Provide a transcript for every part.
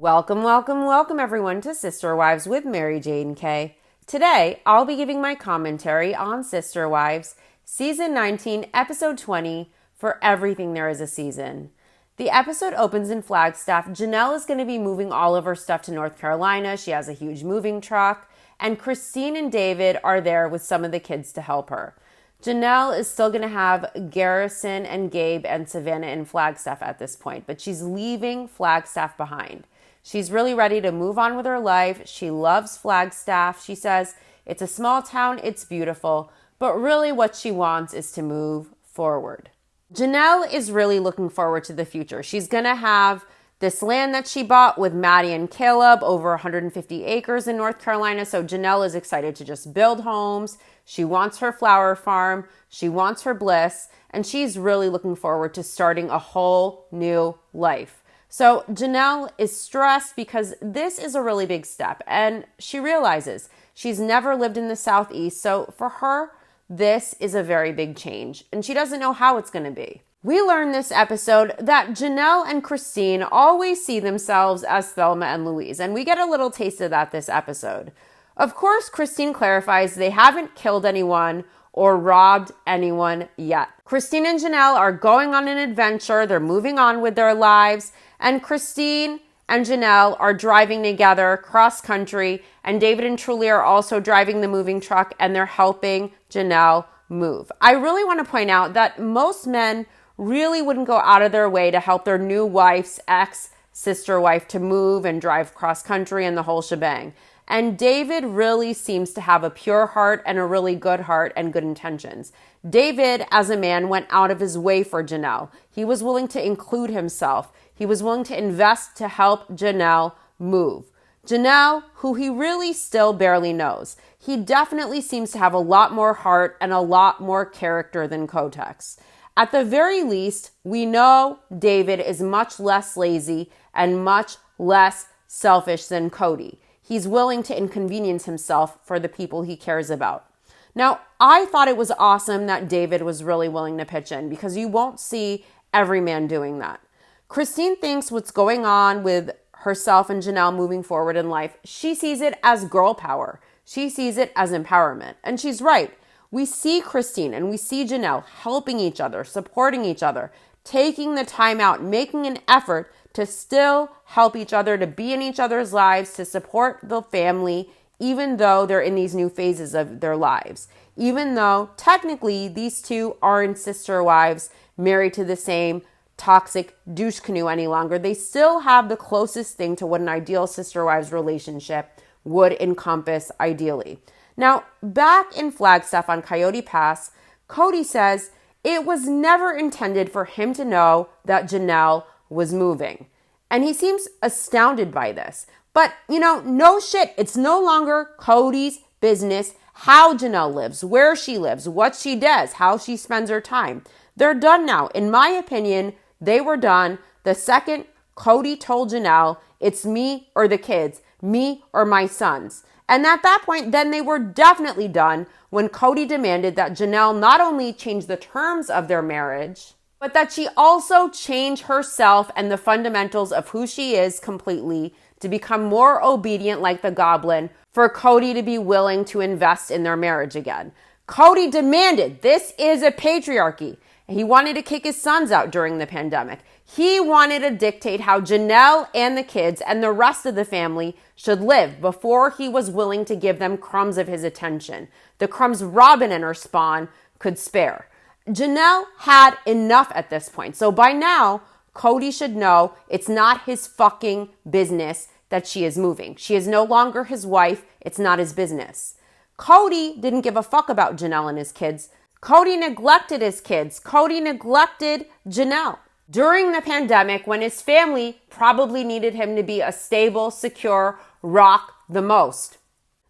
Welcome everyone to Sister Wives with Mary Jane Kay. Today, I'll be giving my commentary on Sister Wives, Season 19, Episode 20, For Everything There Is a Season. The episode opens in Flagstaff. Janelle is going to be moving all of her stuff to North Carolina. She has a huge moving truck, and Christine and David are there with some of the kids to help her. Janelle is still going to have Garrison and Gabe and Savannah in Flagstaff at this point, but she's leaving Flagstaff behind. She's really ready to move on with her life. She loves Flagstaff. She says it's a small town, it's beautiful, but really what she wants is to move forward. Janelle is really looking forward to the future. She's going to have this land that she bought with Maddie and Caleb, over 150 acres in North Carolina. So Janelle is excited to just build homes. She wants her flower farm. She wants her bliss. And she's really looking forward to starting a whole new life. So Janelle is stressed because this is a really big step, and she realizes she's never lived in the Southeast. So for her, this is a very big change, and she doesn't know how it's going to be. We learn this episode that Janelle and Christine always see themselves as Thelma and Louise, and we get a little taste of that this episode. Of course, Christine clarifies they haven't killed anyone or robbed anyone yet. Christine and Janelle are going on an adventure. They're moving on with their lives. And Christine and Janelle are driving together cross country. And David and Truly are also driving the moving truck, and they're helping Janelle move. I really want to point out that most men really wouldn't go out of their way to help their new wife's ex-sister wife to move and drive cross country and the whole shebang. And David really seems to have a pure heart and a really good heart and good intentions. David, as a man, went out of his way for Janelle. He was willing to include himself. He was willing to invest to help Janelle move. Janelle, who he really still barely knows. He definitely seems to have a lot more heart and a lot more character than Kotex. At the very least, we know David is much less lazy and much less selfish than Cody. He's willing to inconvenience himself for the people he cares about. Now, I thought it was awesome that David was really willing to pitch in, because you won't see every man doing that. Christine thinks what's going on with herself and Janelle moving forward in life, she sees it as girl power. She sees it as empowerment. And she's right. We see Christine and we see Janelle helping each other, supporting each other, taking the time out, making an effort to still help each other, to be in each other's lives, to support the family, even though they're in these new phases of their lives. Even though technically these two aren't sister wives married to the same toxic douche canoe any longer, they still have the closest thing to what an ideal sister wives relationship would encompass ideally. Now, back in Flagstaff on Coyote Pass, Cody says it was never intended for him to know that Janelle was moving. And he seems astounded by this. But, no shit. It's no longer Cody's business how Janelle lives, where she lives, what she does, how she spends her time. They're done now. In my opinion, they were done the second Cody told Janelle, it's me or the kids, me or my sons. And at that point, then they were definitely done when Cody demanded that Janelle not only change the terms of their marriage, but that she also change herself and the fundamentals of who she is completely to become more obedient like the goblin, for Cody to be willing to invest in their marriage again. Cody demanded, this is a patriarchy. He wanted to kick his sons out during the pandemic. He wanted to dictate how Janelle and the kids and the rest of the family should live before he was willing to give them crumbs of his attention, the crumbs Robin and her spawn could spare. Janelle had enough at this point. So by now, Cody should know it's not his fucking business that she is moving. She is no longer his wife. It's not his business. Cody didn't give a fuck about Janelle and his kids. Cody neglected his kids. Cody neglected Janelle. During the pandemic, when his family probably needed him to be a stable, secure rock the most.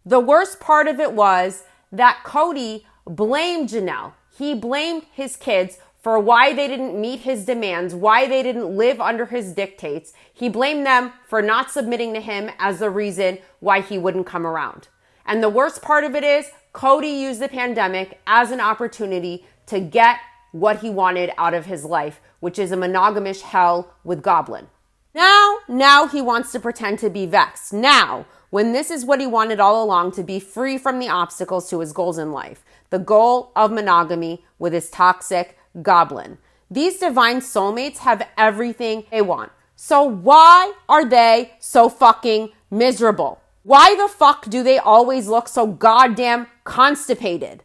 The worst part of it was that Cody blamed Janelle. He blamed his kids for why they didn't meet his demands, why they didn't live under his dictates. He blamed them for not submitting to him as the reason why he wouldn't come around. And the worst part of it is Cody used the pandemic as an opportunity to get what he wanted out of his life, which is a monogamish hell with Goblin. Now he wants to pretend to be vexed. Now, when this is what he wanted all along, to be free from the obstacles to his goals in life. The goal of monogamy with his toxic goblin. These divine soulmates have everything they want. So why are they so fucking miserable? Why the fuck do they always look so goddamn constipated?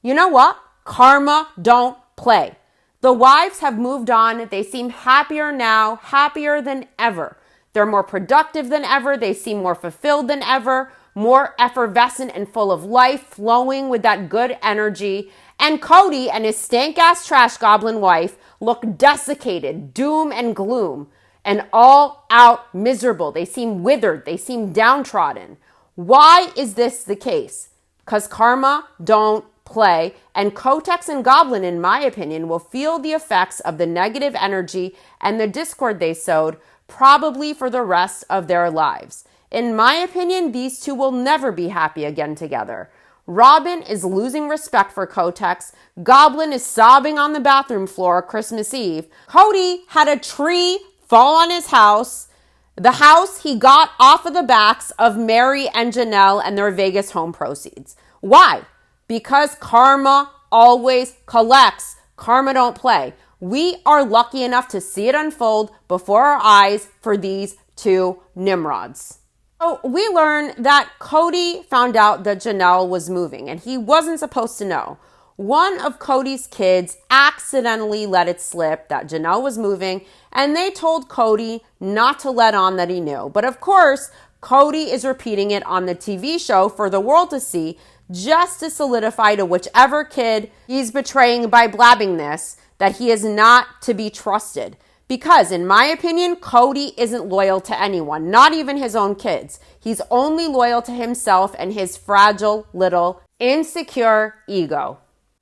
You know what? Karma don't play. The wives have moved on. They seem happier now, happier than ever. They're more productive than ever. They seem more fulfilled than ever, more effervescent and full of life, flowing with that good energy. And Cody and his stank-ass trash goblin wife look desiccated, doom and gloom, and all out miserable. They seem withered. They seem downtrodden. Why is this the case? Because karma don't play, and Kotex and Goblin, in my opinion, will feel the effects of the negative energy and the discord they sowed probably for the rest of their lives. In my opinion, these two will never be happy again together. Robin is losing respect for Kotex. Goblin is sobbing on the bathroom floor Christmas Eve. Cody had a tree fall on his house, the house he got off of the backs of Mary and Janelle and their Vegas home proceeds. Why? Because karma always collects. Karma don't play. We are lucky enough to see it unfold before our eyes for these two Nimrods. So we learn that Cody found out that Janelle was moving and he wasn't supposed to know. One of Cody's kids accidentally let it slip that Janelle was moving, and they told Cody not to let on that he knew. But of course, Cody is repeating it on the TV show for the world to see, just to solidify to whichever kid he's betraying by blabbing this that he is not to be trusted. Because in my opinion, Cody isn't loyal to anyone, not even his own kids. He's only loyal to himself and his fragile little insecure ego.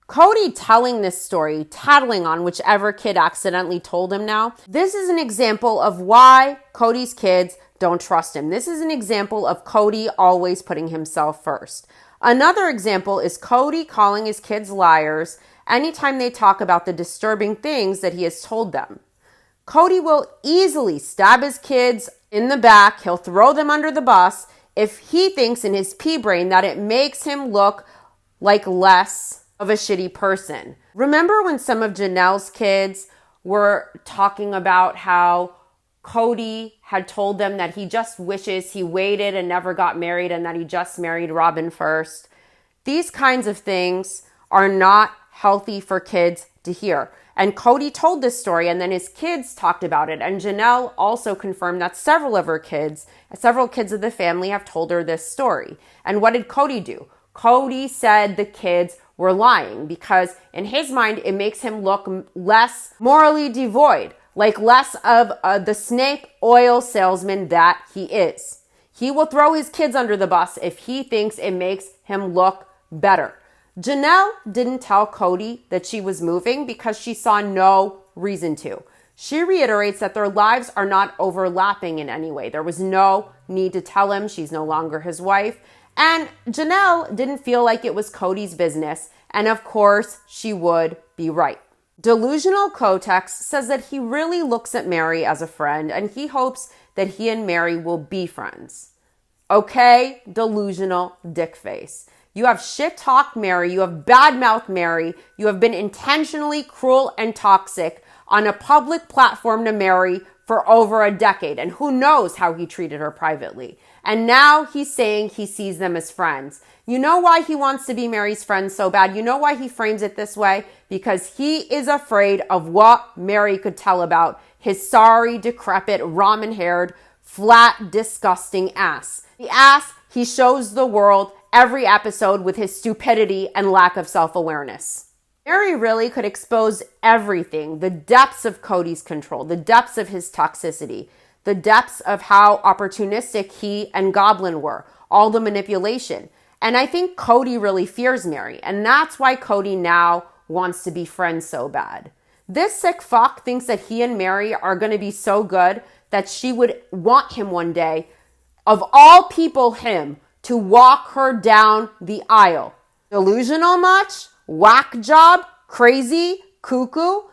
Cody telling this story, tattling on whichever kid accidentally told him now, this is an example of why Cody's kids don't trust him. This is an example of Cody always putting himself first. Another example is Cody calling his kids liars anytime they talk about the disturbing things that he has told them. Cody will easily stab his kids in the back. He'll throw them under the bus if he thinks in his pea brain that it makes him look like less of a shitty person. Remember when some of Janelle's kids were talking about how Cody had told them that he just wishes he waited and never got married and that he just married Robin first? These kinds of things are not healthy for kids to hear. And Cody told this story and then his kids talked about it. And Janelle also confirmed that several kids of the family have told her this story. And what did Cody do? Cody said the kids were lying because in his mind, it makes him look less morally devoid, like less of the snake oil salesman that he is. He will throw his kids under the bus if he thinks it makes him look better. Janelle didn't tell Cody that she was moving because she saw no reason to. She reiterates that their lives are not overlapping in any way. There was no need to tell him she's no longer his wife. And Janelle didn't feel like it was Cody's business. And of course, she would be right. Delusional Kotex says that he really looks at Mary as a friend and he hopes that he and Mary will be friends. Okay, delusional dickface. You have shit-talked Mary, you have bad-mouthed Mary, you have been intentionally cruel and toxic on a public platform to Mary for over a decade, and who knows how he treated her privately. And now he's saying he sees them as friends. You know why he wants to be Mary's friend so bad? You know why he frames it this way? Because he is afraid of what Mary could tell about his sorry, decrepit, ramen-haired, flat, disgusting ass. The ass he shows the world every episode with his stupidity and lack of self-awareness. Mary really could expose everything, the depths of Cody's control, the depths of his toxicity, the depths of how opportunistic he and Goblin were, all the manipulation. And I think Cody really fears Mary, and that's why Cody now wants to be friends so bad. This sick fuck thinks that he and Mary are going to be so good that she would want him one day, of all people him, to walk her down the aisle. Delusional much? Whack job? Crazy? Cuckoo?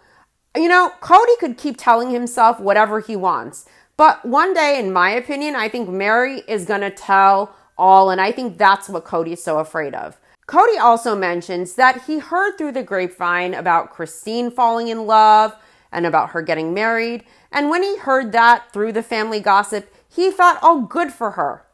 You know, Cody could keep telling himself whatever he wants, But one day, in my opinion, I think Mary is going to tell all, and I think that's what Cody's so afraid of. Cody also mentions that he heard through the grapevine about Christine falling in love and about her getting married. And when he heard that through the family gossip, he thought, oh, good for her.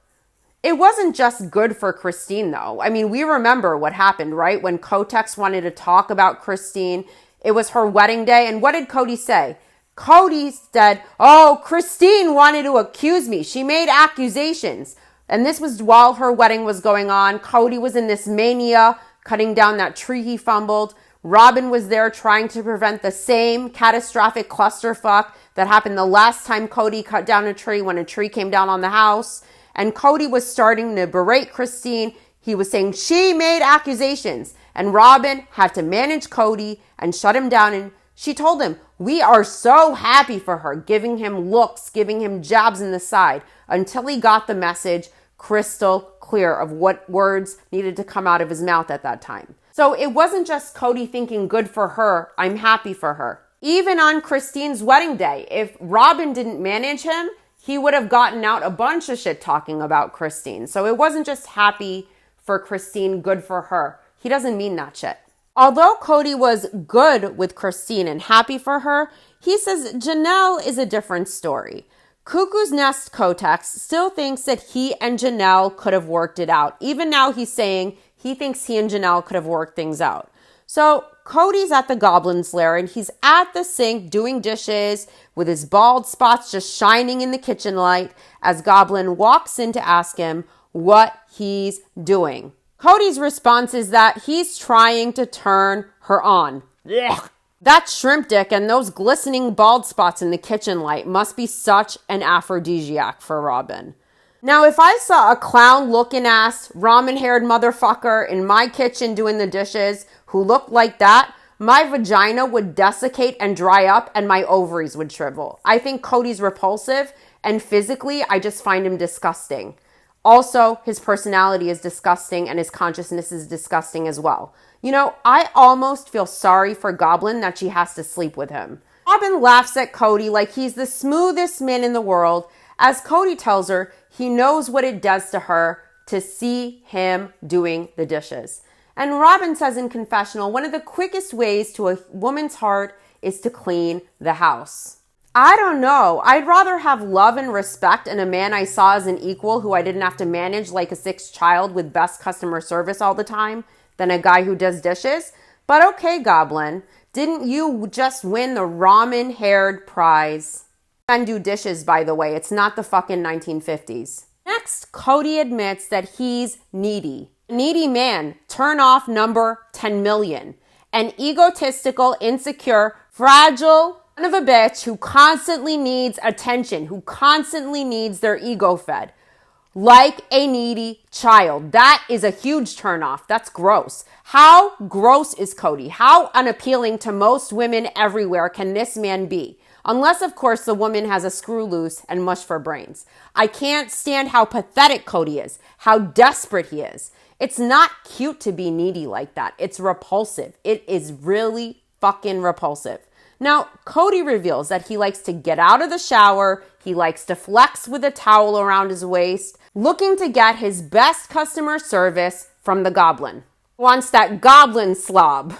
It wasn't just good for Christine, though. I mean, we remember what happened, right? When Kotex wanted to talk about Christine, it was her wedding day. And what did Cody say? Cody said, oh, Christine wanted to accuse me. She made accusations. And this was while her wedding was going on. Cody was in this mania, cutting down that tree he fumbled. Robin was there trying to prevent the same catastrophic clusterfuck that happened the last time Cody cut down a tree when a tree came down on the house. And Cody was starting to berate Christine. He was saying she made accusations. And Robin had to manage Cody and shut him down. And she told him, we are so happy for her, giving him looks, giving him jabs in the side until he got the message crystal clear of what words needed to come out of his mouth at that time. So it wasn't just Cody thinking good for her, I'm happy for her. Even on Christine's wedding day, if Robin didn't manage him, he would have gotten out a bunch of shit talking about Christine. So it wasn't just happy for Christine, good for her. He doesn't mean that shit. Although Cody was good with Christine and happy for her, he says Janelle is a different story. Cuckoo's Nest Kotex still thinks that he and Janelle could have worked it out. Even now he's saying he thinks he and Janelle could have worked things out. So Cody's at the Goblin's lair and he's at the sink doing dishes with his bald spots just shining in the kitchen light as Goblin walks in to ask him what he's doing. Cody's response is that he's trying to turn her on. Ugh. That shrimp dick and those glistening bald spots in the kitchen light must be such an aphrodisiac for Robin. Now, if I saw a clown-looking ass, ramen-haired motherfucker in my kitchen doing the dishes who looked like that, my vagina would desiccate and dry up and my ovaries would shrivel. I think Cody's repulsive, and physically, I just find him disgusting. Also, his personality is disgusting and his consciousness is disgusting as well. You know, I almost feel sorry for Goblin that she has to sleep with him. Robin laughs at Cody like he's the smoothest man in the world, as Cody tells her he knows what it does to her to see him doing the dishes. And Robin says in confessional, one of the quickest ways to a woman's heart is to clean the house. I don't know. I'd rather have love and respect in a man I saw as an equal who I didn't have to manage like a sixth child with best customer service all the time than a guy who does dishes. But okay, Goblin, didn't you just win the ramen-haired prize? Men do dishes, by the way. It's not the fucking 1950s. Next, Cody admits that he's needy. Needy man, turn off number 10 million. An egotistical, insecure, fragile son of a bitch who constantly needs attention, who constantly needs their ego fed. Like a needy child. That is a huge turnoff. That's gross. How gross is Cody? How unappealing to most women everywhere can this man be? Unless, of course, the woman has a screw loose and mush for brains. I can't stand how pathetic Cody is, how desperate he is. It's not cute to be needy like that. It's repulsive. It is really fucking repulsive. Now, Cody reveals that he likes to get out of the shower, he likes to flex with a towel around his waist, looking to get his best customer service from the Goblin. Wants that Goblin slob.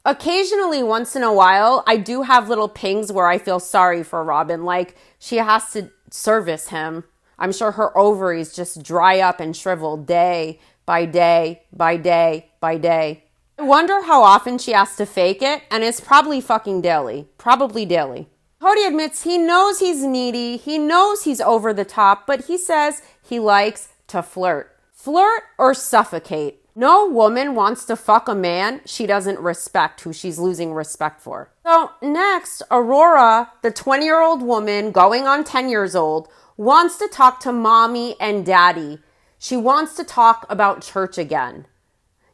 Occasionally, once in a while, I do have little pings where I feel sorry for Robin, like she has to service him. I'm sure her ovaries just dry up and shrivel day by day by day by day. I wonder how often she has to fake it, and it's probably fucking daily. Probably daily. Cody admits he knows he's needy, he knows he's over the top, but he says he likes to flirt. Flirt or suffocate. No woman wants to fuck a man she doesn't respect, who she's losing respect for. So next, Aurora, the 20-year-old woman going on 10 years old, wants to talk to mommy and daddy. She wants to talk about church again.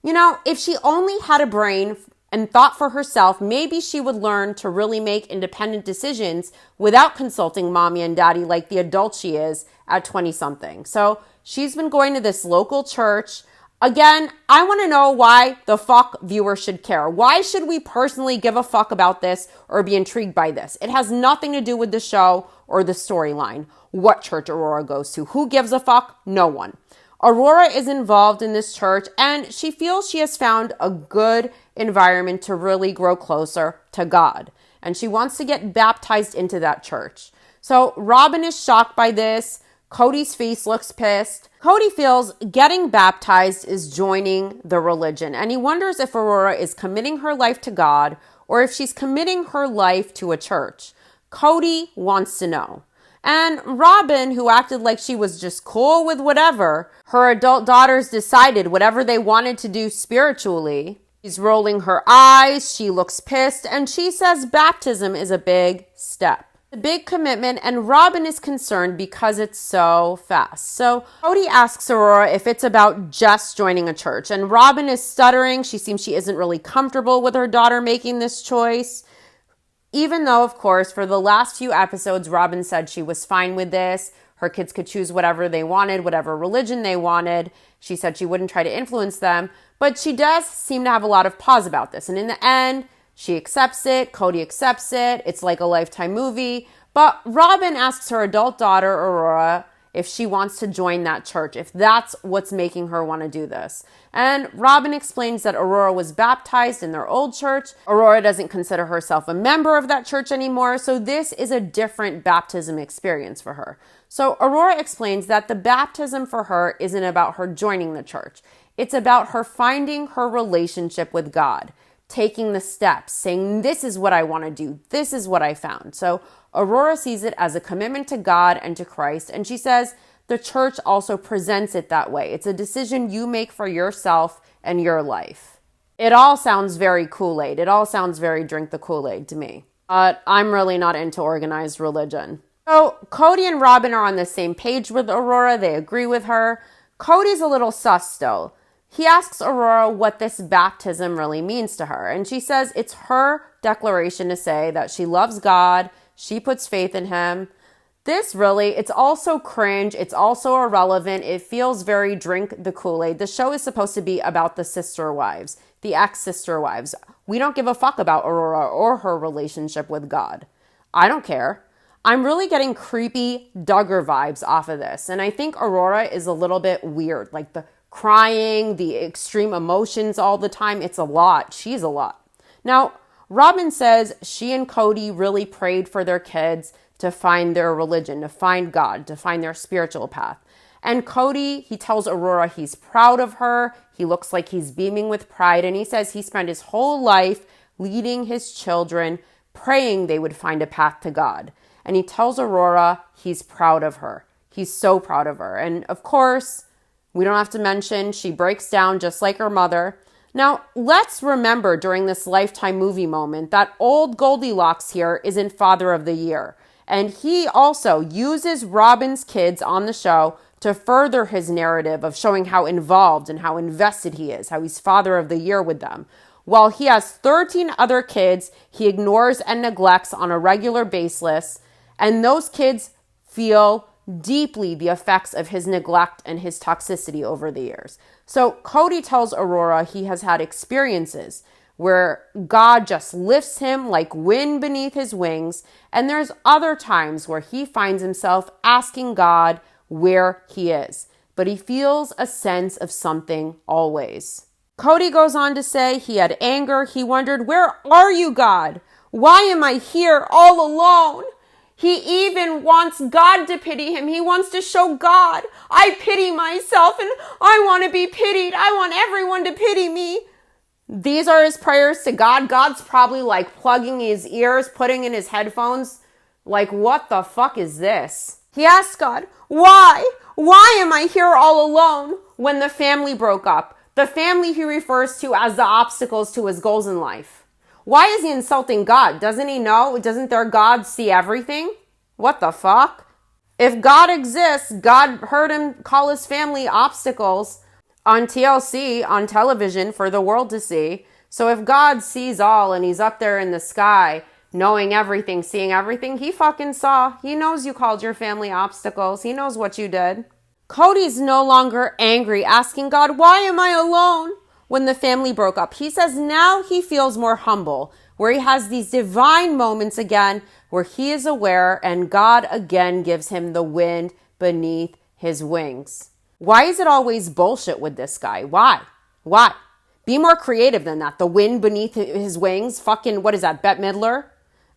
You know, if she only had a brain and thought for herself, maybe she would learn to really make independent decisions without consulting mommy and daddy like the adult she is at 20-something. So she's been going to this local church. Again, I want to know why the fuck viewers should care. Why should we personally give a fuck about this or be intrigued by this? It has nothing to do with the show or the storyline. What church Aurora goes to. Who gives a fuck? No one. Aurora is involved in this church and she feels she has found a good environment to really grow closer to God. And she wants to get baptized into that church. So Robin is shocked by this. Cody's face looks pissed. Cody feels getting baptized is joining the religion. And he wonders if Aurora is committing her life to God or if she's committing her life to a church. Cody wants to know. And Robin, who acted like she was just cool with whatever, her adult daughters decided whatever they wanted to do spiritually. She's rolling her eyes, she looks pissed, and she says baptism is a big step. A big commitment, and Robin is concerned because it's so fast. So Cody asks Aurora if it's about just joining a church, and Robin is stuttering. She seems she isn't really comfortable with her daughter making this choice. Even though, of course, for the last few episodes, Robin said she was fine with this. Her kids could choose whatever they wanted, whatever religion they wanted. She said she wouldn't try to influence them. But she does seem to have a lot of pause about this. And in the end, she accepts it. Cody accepts it. It's like a Lifetime movie. But Robin asks her adult daughter, Aurora, if she wants to join that church, if that's what's making her want to do this. And Robin explains that Aurora was baptized in their old church. Aurora doesn't consider herself a member of that church anymore, so this is a different baptism experience for her. So Aurora explains that the baptism for her isn't about her joining the church. It's about her finding her relationship with God, taking the steps, saying, this is what I want to do. This is what I found. So Aurora sees it as a commitment to God and to Christ. And she says the church also presents it that way. It's a decision you make for yourself and your life. It all sounds very Kool-Aid. It all sounds very drink the Kool-Aid to me. But I'm really not into organized religion. So Cody and Robin are on the same page with Aurora. They agree with her. Cody's a little sus still. He asks Aurora what this baptism really means to her. And she says it's her declaration to say that she loves God. She puts faith in him. This really, it's also cringe. It's also irrelevant. It feels very drink the Kool-Aid. The show is supposed to be about the sister wives, the ex-sister wives. We don't give a fuck about Aurora or her relationship with God. I don't care. I'm really getting creepy Duggar vibes off of this. And I think Aurora is a little bit weird. Like the crying, the extreme emotions all the time. It's a lot. She's a lot. Now, Robin says she and Cody really prayed for their kids to find their religion, to find God, to find their spiritual path. And Cody, he tells Aurora he's proud of her. He looks like he's beaming with pride. And he says he spent his whole life leading his children, praying they would find a path to God. And he tells Aurora he's proud of her. He's so proud of her. And of course, we don't have to mention she breaks down just like her mother. Now, let's remember during this Lifetime movie moment that old Goldilocks here isn't Father of the Year. And he also uses Robin's kids on the show to further his narrative of showing how involved and how invested he is, how he's Father of the Year with them. While he has 13 other kids he ignores and neglects on a regular basis, and those kids feel deeply the effects of his neglect and his toxicity over the years. So Cody tells Aurora he has had experiences where God just lifts him like wind beneath his wings, and there's other times where he finds himself asking God where he is, but he feels a sense of something always. Cody goes on to say he had anger. He wondered, where are you, God? Why am I here all alone? He even wants God to pity him. He wants to show God, I pity myself and I want to be pitied. I want everyone to pity me. These are his prayers to God. God's probably like plugging his ears, putting in his headphones. Like, what the fuck is this? He asks God, why? Why am I here all alone when the family broke up? The family he refers to as the obstacles to his goals in life. Why is he insulting God? Doesn't he know? Doesn't their God see everything? What the fuck? If God exists, God heard him call his family obstacles on TLC, on television for the world to see. So if God sees all and he's up there in the sky, knowing everything, seeing everything, he fucking saw. He knows you called your family obstacles. He knows what you did. Cody's no longer angry, asking God, why am I alone? When the family broke up, he says now he feels more humble, where he has these divine moments again, where he is aware and God again gives him the wind beneath his wings. Why is it always bullshit with this guy? Why? Be more creative than that. The wind beneath his wings. Fucking, what is that, Bette Midler?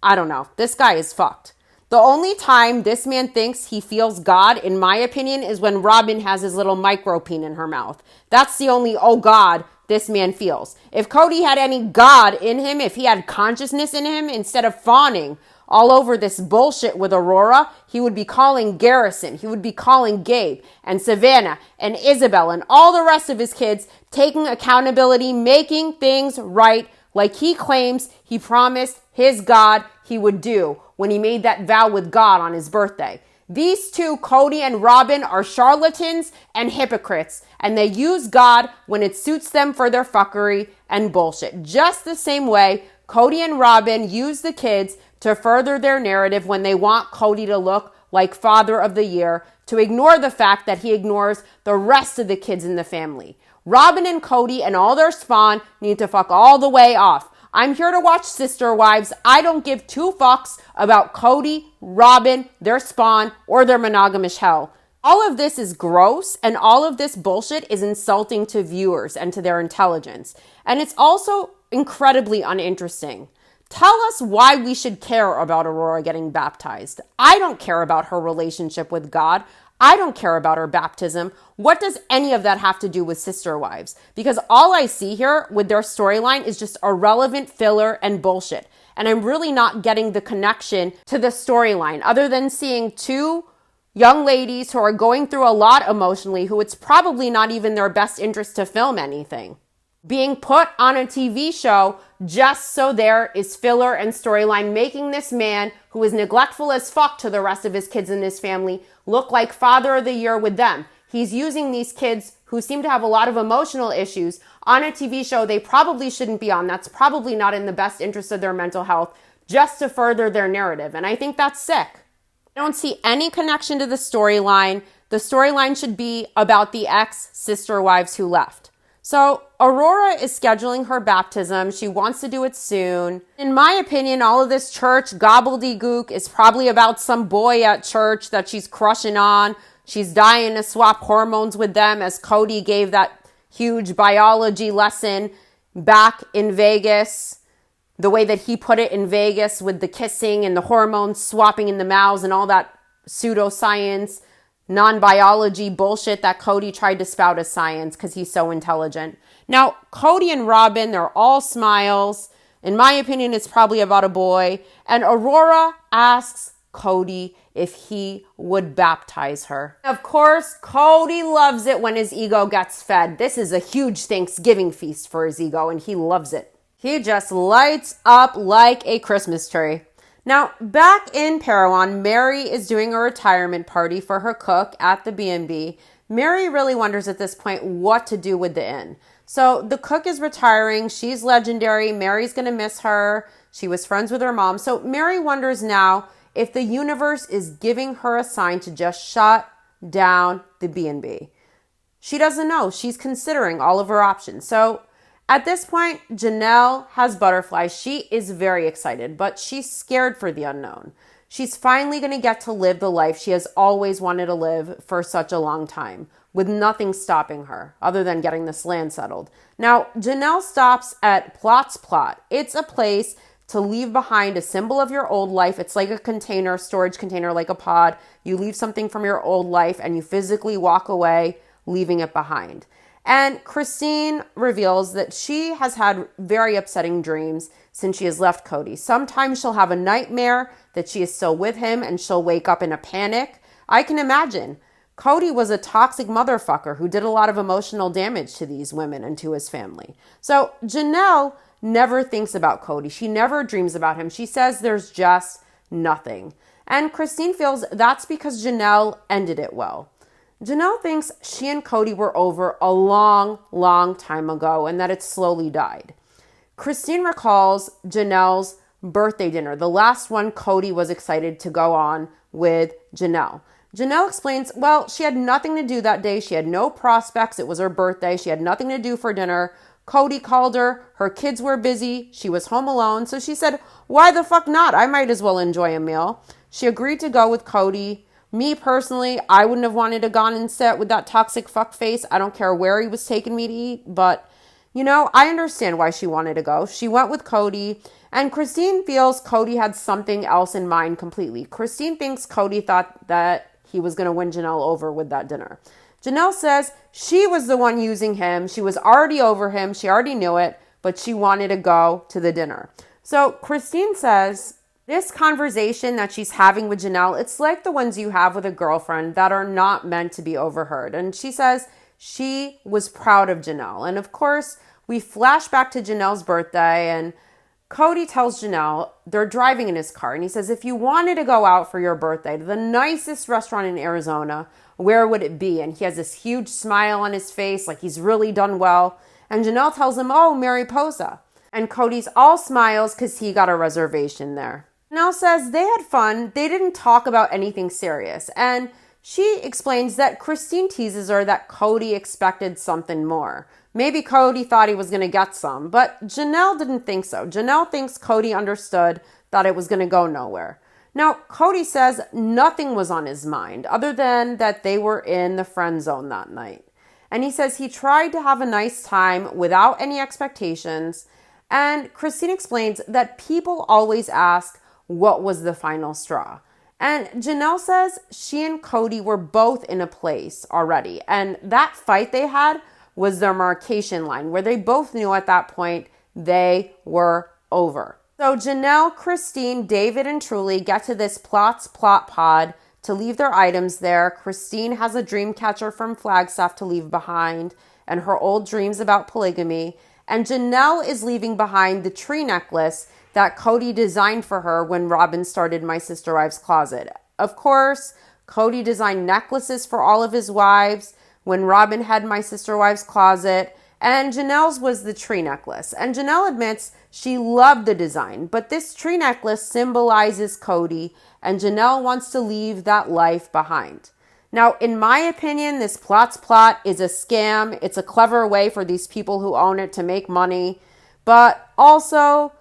I don't know. This guy is fucked. The only time this man thinks he feels God, in my opinion, is when Robin has his little micro peen in her mouth. That's the only, oh God, this man feels. If Cody had any God in him, if he had consciousness in him, instead of fawning all over this bullshit with Aurora, he would be calling Garrison, he would be calling Gabe and Savannah and Isabel and all the rest of his kids, taking accountability, making things right, like he claims he promised his God he would do when he made that vow with God on his birthday. These two, Cody and Robin, are charlatans and hypocrites, and they use God when it suits them for their fuckery and bullshit. Just the same way Cody and Robin use the kids to further their narrative when they want Cody to look like Father of the Year, to ignore the fact that he ignores the rest of the kids in the family. Robin and Cody and all their spawn need to fuck all the way off. I'm here to watch Sister Wives. I don't give two fucks about Cody, Robin, their spawn, or their monogamish hell. All of this is gross, and all of this bullshit is insulting to viewers and to their intelligence. And it's also incredibly uninteresting. Tell us why we should care about Aurora getting baptized. I don't care about her relationship with God. I don't care about her baptism. What does any of that have to do with Sister Wives? Because all I see here with their storyline is just irrelevant filler and bullshit. And I'm really not getting the connection to the storyline other than seeing two young ladies who are going through a lot emotionally, who it's probably not even their best interest to film anything, being put on a TV show just so there is filler and storyline, making this man, who is neglectful as fuck to the rest of his kids in his family, look like Father of the Year with them. He's using these kids who seem to have a lot of emotional issues on a TV show they probably shouldn't be on. That's probably not in the best interest of their mental health, just to further their narrative. And I think that's sick. I don't see any connection to the storyline. The storyline should be about the ex-sister wives who left. So Aurora is scheduling her baptism. She wants to do it soon. In my opinion, all of this church gobbledygook is probably about some boy at church that she's crushing on. She's dying to swap hormones with them, as Cody gave that huge biology lesson back in Vegas. The way that he put it in Vegas with the kissing and the hormones swapping in the mouths and all that pseudoscience, non-biology bullshit that Cody tried to spout as science because he's so intelligent. Now, Cody and Robin, they're all smiles. In my opinion, it's probably about a boy. And Aurora asks Cody if he would baptize her. Of course, Cody loves it when his ego gets fed. This is a huge Thanksgiving feast for his ego, and he loves it. He just lights up like a Christmas tree. Now, back in Parowan, Mary is doing a retirement party for her cook at the B&B. Mary really wonders at this point what to do with the inn. So the cook is retiring. She's legendary. Mary's going to miss her. She was friends with her mom. So Mary wonders now if the universe is giving her a sign to just shut down the B&B. She doesn't know. She's considering all of her options. So at this point, Janelle has butterflies. She is very excited, but she's scared for the unknown. She's finally going to get to live the life she has always wanted to live for such a long time, with nothing stopping her other than getting this land settled. Now, Janelle stops at Plot's Plot. It's a place to leave behind a symbol of your old life. It's like a container, storage container, like a pod. You leave something from your old life and you physically walk away, leaving it behind. And Christine reveals that she has had very upsetting dreams since she has left Cody. Sometimes she'll have a nightmare that she is still with him and she'll wake up in a panic. I can imagine. Cody was a toxic motherfucker who did a lot of emotional damage to these women and to his family. So Janelle never thinks about Cody. She never dreams about him. She says there's just nothing. And Christine feels that's because Janelle ended it well. Janelle thinks she and Cody were over a long, long time ago and that it slowly died. Christine recalls Janelle's birthday dinner, the last one Cody was excited to go on with Janelle. Janelle explains, well, she had nothing to do that day. She had no prospects. It was her birthday. She had nothing to do for dinner. Cody called her. Her kids were busy. She was home alone. So she said, why the fuck not? I might as well enjoy a meal. She agreed to go with Cody. Me personally, I wouldn't have wanted to gone and sit with that toxic fuck face. I don't care where he was taking me to eat, but I understand why she wanted to go. She went with Cody, and Christine feels Cody had something else in mind completely. Christine thinks Cody thought that he was going to win Janelle over with that dinner. Janelle says she was the one using him. She was already over him. She already knew it, but she wanted to go to the dinner. So Christine says this conversation that she's having with Janelle, it's like the ones you have with a girlfriend that are not meant to be overheard. And she says she was proud of Janelle. And of course, we flash back to Janelle's birthday, and Cody tells Janelle, they're driving in his car, and he says, if you wanted to go out for your birthday to the nicest restaurant in Arizona, where would it be? And he has this huge smile on his face, like he's really done well. And Janelle tells him, oh, Mariposa. And Cody's all smiles because he got a reservation there. Janelle says they had fun. They didn't talk about anything serious. And she explains that Christine teases her that Cody expected something more. Maybe Cody thought he was going to get some, but Janelle didn't think so. Janelle thinks Cody understood that it was going to go nowhere. Now, Cody says nothing was on his mind other than that they were in the friend zone that night. And he says he tried to have a nice time without any expectations. And Christine explains that people always ask, what was the final straw? And Janelle says she and Cody were both in a place already. And that fight they had was their marcation line, where they both knew at that point they were over. So Janelle, Christine, David, and Truly get to this plot pod to leave their items there. Christine has a dream catcher from Flagstaff to leave behind and her old dreams about polygamy. And Janelle is leaving behind the tree necklace that Cody designed for her when Robin started My Sister Wives Closet. Of course, Cody designed necklaces for all of his wives when Robin had My Sister Wives Closet, and Janelle's was the tree necklace. And Janelle admits she loved the design, but this tree necklace symbolizes Cody, and Janelle wants to leave that life behind. Now, in my opinion, this plot is a scam. It's a clever way for these people who own it to make money. But also,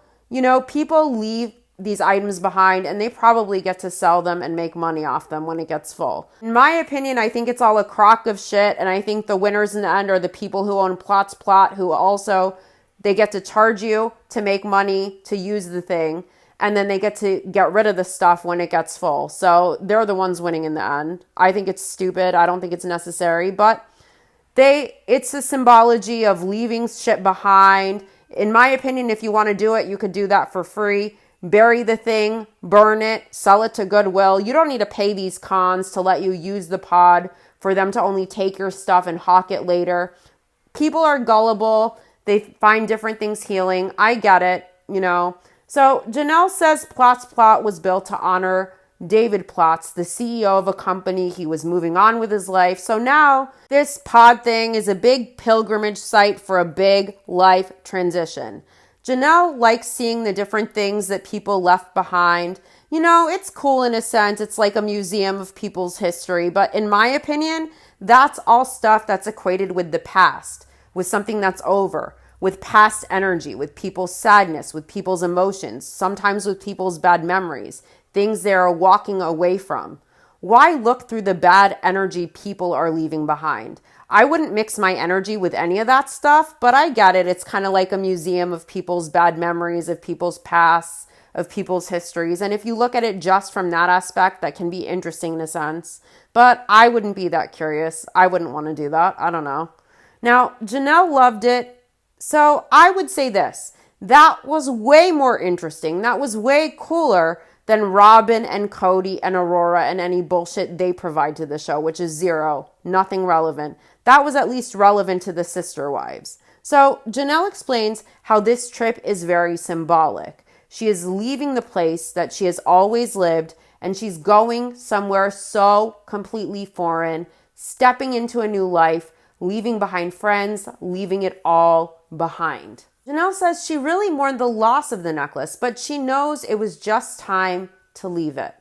people leave these items behind and they probably get to sell them and make money off them when it gets full. In my opinion, I think it's all a crock of shit, and I think the winners in the end are the people who own plot, who also, they get to charge you to make money to use the thing, and then they get to get rid of the stuff when it gets full. So they're the ones winning in the end. I think it's stupid. I don't think it's necessary, but it's a symbology of leaving shit behind. In my opinion, if you want to do it, you could do that for free. Bury the thing, burn it, sell it to Goodwill. You don't need to pay these cons to let you use the pod for them to only take your stuff and hawk it later. People are gullible. They find different things healing. I get it, So Janelle says plot was built to honor David Plotz, the CEO of a company. He was moving on with his life. So now this pod thing is a big pilgrimage site for a big life transition. Janelle likes seeing the different things that people left behind. It's cool in a sense. It's like a museum of people's history. But in my opinion, that's all stuff that's equated with the past, with something that's over, with past energy, with people's sadness, with people's emotions, sometimes with people's bad memories, things they're walking away from. Why look through the bad energy people are leaving behind? I wouldn't mix my energy with any of that stuff, but I get it. It's kind of like a museum of people's bad memories, of people's pasts, of people's histories. And if you look at it just from that aspect, that can be interesting in a sense. But I wouldn't be that curious. I wouldn't want to do that. I don't know. Now, Janelle loved it. So I would say this. That was way more interesting. That was way cooler than Robin and Cody and Aurora and any bullshit they provide to the show, which is zero, nothing relevant. That was at least relevant to the sister wives. So Janelle explains how this trip is very symbolic. She is leaving the place that she has always lived, and she's going somewhere so completely foreign, stepping into a new life, leaving behind friends, leaving it all behind. Janelle says she really mourned the loss of the necklace, but she knows it was just time to leave it.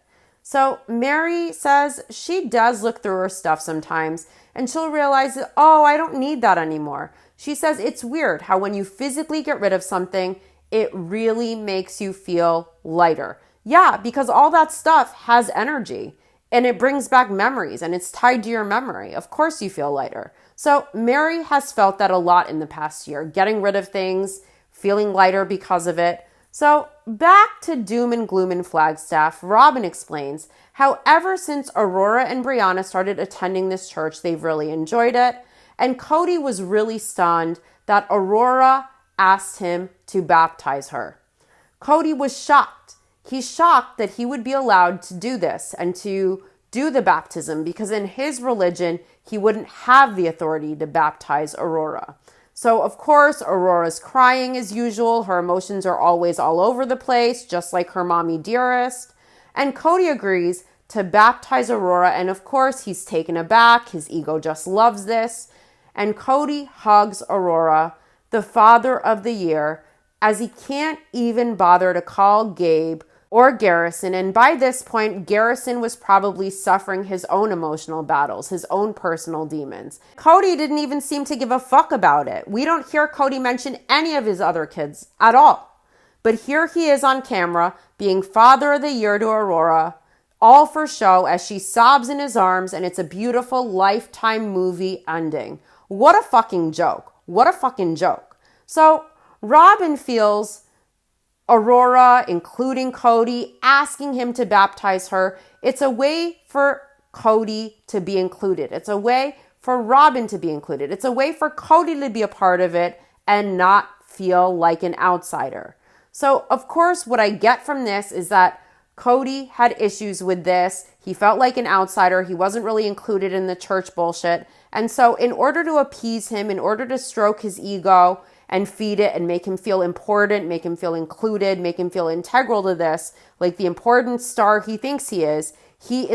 So Mary says she does look through her stuff sometimes and she'll realize that, oh, I don't need that anymore. She says it's weird how when you physically get rid of something, it really makes you feel lighter. Yeah, because all that stuff has energy and it brings back memories and it's tied to your memory. Of course you feel lighter. So Mary has felt that a lot in the past year, getting rid of things, feeling lighter because of it. So back to doom and gloom in Flagstaff, Robin explains how ever since Aurora and Brianna started attending this church, they've really enjoyed it. And Cody was really stunned that Aurora asked him to baptize her. Cody was shocked. He's shocked that he would be allowed to do this and to do the baptism because in his religion, he wouldn't have the authority to baptize Aurora. So, of course, Aurora's crying as usual. Her emotions are always all over the place, just like her mommy dearest. And Cody agrees to baptize Aurora. And, of course, he's taken aback. His ego just loves this. And Cody hugs Aurora, the father of the year, as he can't even bother to call Gabe or Garrison. And by this point, Garrison was probably suffering his own emotional battles, his own personal demons. Cody didn't even seem to give a fuck about it. We don't hear Cody mention any of his other kids at all. But here he is on camera, being father of the year to Aurora, all for show as she sobs in his arms, and it's a beautiful Lifetime movie ending. What a fucking joke. What a fucking joke. So Robin feels Aurora, including Cody, asking him to baptize her. It's a way for Cody to be included. It's a way for Robin to be included. It's a way for Cody to be a part of it and not feel like an outsider. So, of course, what I get from this is that Cody had issues with this. He felt like an outsider. He wasn't really included in the church bullshit. And so in order to appease him, in order to stroke his ego and feed it and make him feel important, make him feel included, make him feel integral to this, like the important star he thinks he is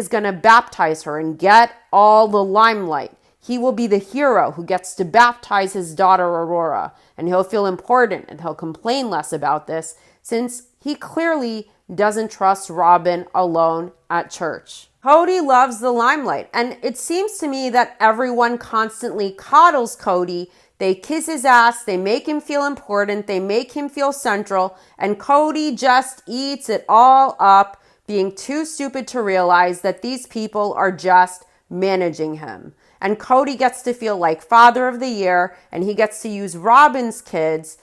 going to baptize her and get all the limelight. He will be the hero who gets to baptize his daughter Aurora, and he'll feel important and he'll complain less about this since he clearly doesn't trust Robin alone at church. Cody loves the limelight, and it seems to me that everyone constantly coddles Cody. They kiss his ass, they make him feel important, they make him feel central, and Cody just eats it all up, being too stupid to realize that these people are just managing him. And Cody gets to feel like father of the year, and he gets to use Robin's kids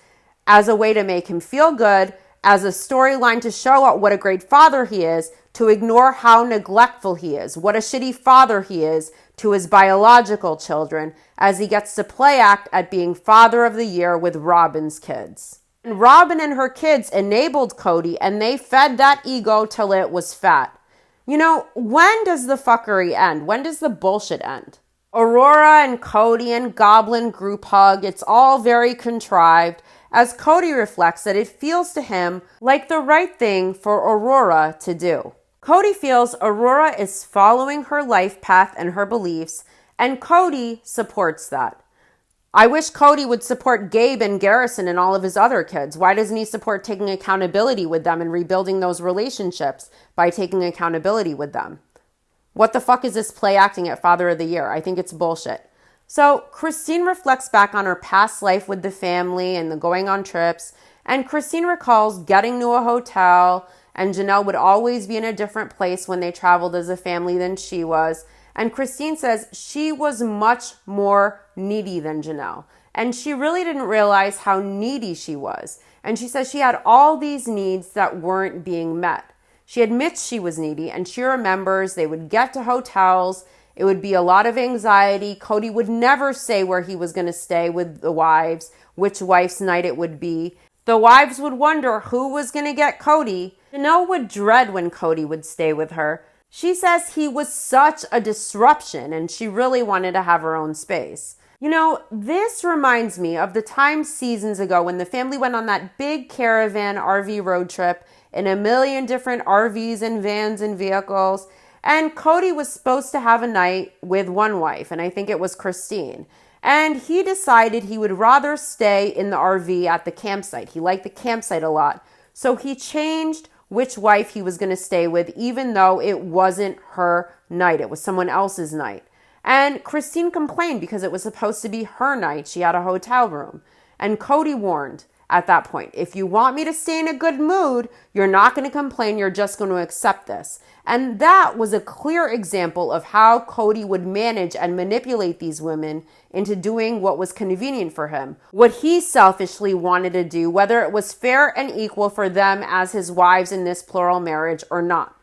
as a way to make him feel good, as a storyline to show out what a great father he is, to ignore how neglectful he is, what a shitty father he is to his biological children, as he gets to play act at being father of the year with Robin's kids. And Robin and her kids enabled Cody, and they fed that ego till it was fat. You know, when does the fuckery end? When does the bullshit end? Aurora and Cody and Goblin group hug. It's all very contrived, as Cody reflects that it feels to him like the right thing for Aurora to do. Cody feels Aurora is following her life path and her beliefs, and Cody supports that. I wish Cody would support Gabe and Garrison and all of his other kids. Why doesn't he support taking accountability with them and rebuilding those relationships by taking accountability with them? What the fuck is this play acting at Father of the Year? I think it's bullshit. So Christine reflects back on her past life with the family and the going on trips, and Christine recalls getting to a hotel, and Janelle would always be in a different place when they traveled as a family than she was. And Christine says she was much more needy than Janelle, and she really didn't realize how needy she was. And she says she had all these needs that weren't being met. She admits she was needy, and she remembers they would get to hotels. It would be a lot of anxiety. Cody would never say where he was going to stay with the wives, which wife's night it would be. The wives would wonder who was going to get Cody. Janelle would dread when Cody would stay with her. She says he was such a disruption, and she really wanted to have her own space. You know, this reminds me of the time seasons ago when the family went on that big caravan RV road trip in a million different RVs and vans and vehicles. And Cody was supposed to have a night with one wife, and I think it was Christine. And he decided he would rather stay in the RV at the campsite. He liked the campsite a lot. So he changed which wife he was going to stay with, even though it wasn't her night. It was someone else's night. And Christine complained because it was supposed to be her night. She had a hotel room. And Cody warned at that point, if you want me to stay in a good mood, you're not going to complain. You're just going to accept this. And that was a clear example of how Cody would manage and manipulate these women into doing what was convenient for him, what he selfishly wanted to do, whether it was fair and equal for them as his wives in this plural marriage or not.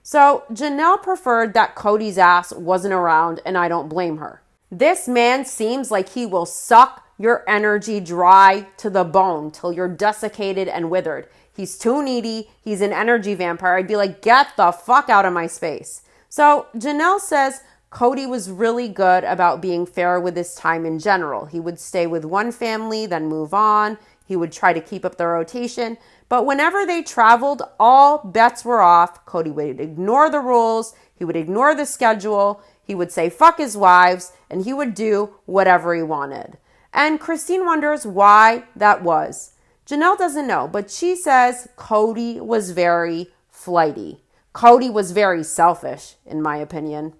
So Janelle preferred that Cody's ass wasn't around, and I don't blame her. This man seems like he will suck your energy dry to the bone till you're desiccated and withered. He's too needy. He's an energy vampire. I'd be like, get the fuck out of my space. So Janelle says Cody was really good about being fair with his time in general. He would stay with one family, then move on. He would try to keep up the rotation. But whenever they traveled, all bets were off. Cody would ignore the rules. He would ignore the schedule. He would say fuck his wives, and he would do whatever he wanted. And Christine wonders why that was. Janelle doesn't know, but she says Cody was very flighty. Cody was very selfish, in my opinion.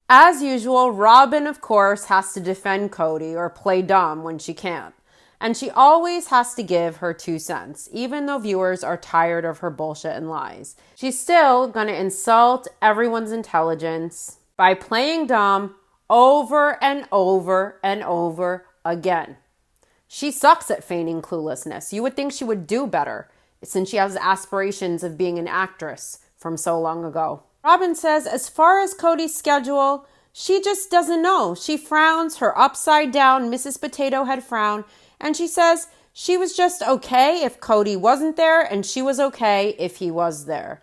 As usual, Robin, of course, has to defend Cody or play dumb when she can't. And she always has to give her 2 cents, even though viewers are tired of her bullshit and lies. She's still gonna insult everyone's intelligence by playing dumb over and over and over again. She sucks at feigning cluelessness. You would think she would do better since she has aspirations of being an actress from so long ago. Robin says as far as Cody's schedule, she just doesn't know. She frowns her upside down Mrs. Potato Head frown, and she says she was just okay if Cody wasn't there and she was okay if he was there.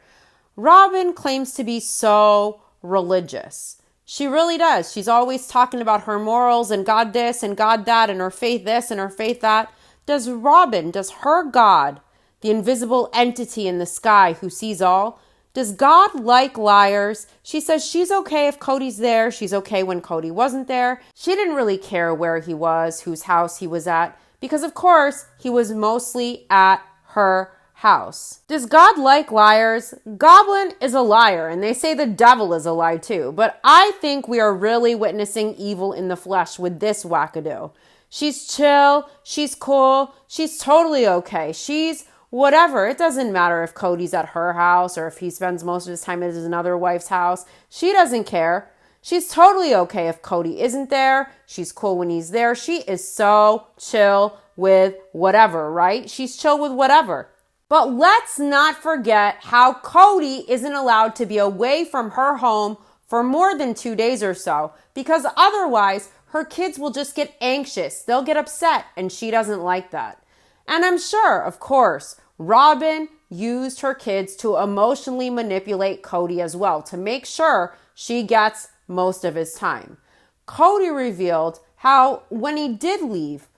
Robin claims to be so religious. She really does. She's always talking about her morals and God this and God that and her faith this and her faith that. Does her God, the invisible entity in the sky who sees all, does God like liars? She says she's okay if Cody's there. She's okay when Cody wasn't there. She didn't really care where he was, whose house he was at, because of course he was mostly at her house. Does God like liars? Goblin is a liar, and they say the devil is a lie too. But I think we are really witnessing evil in the flesh with this wackadoo. She's chill, she's cool, she's totally okay. She's whatever. It doesn't matter if Cody's at her house or if he spends most of his time at his another wife's house. She doesn't care. She's totally okay if Cody isn't there. She's cool when he's there. She is so chill with whatever, right? She's chill with whatever. But let's not forget how Cody isn't allowed to be away from her home for more than 2 days or so, because otherwise her kids will just get anxious. They'll get upset, and she doesn't like that. And I'm sure, of course, Robin used her kids to emotionally manipulate Cody as well to make sure she gets most of his time. Cody revealed how when he did leave,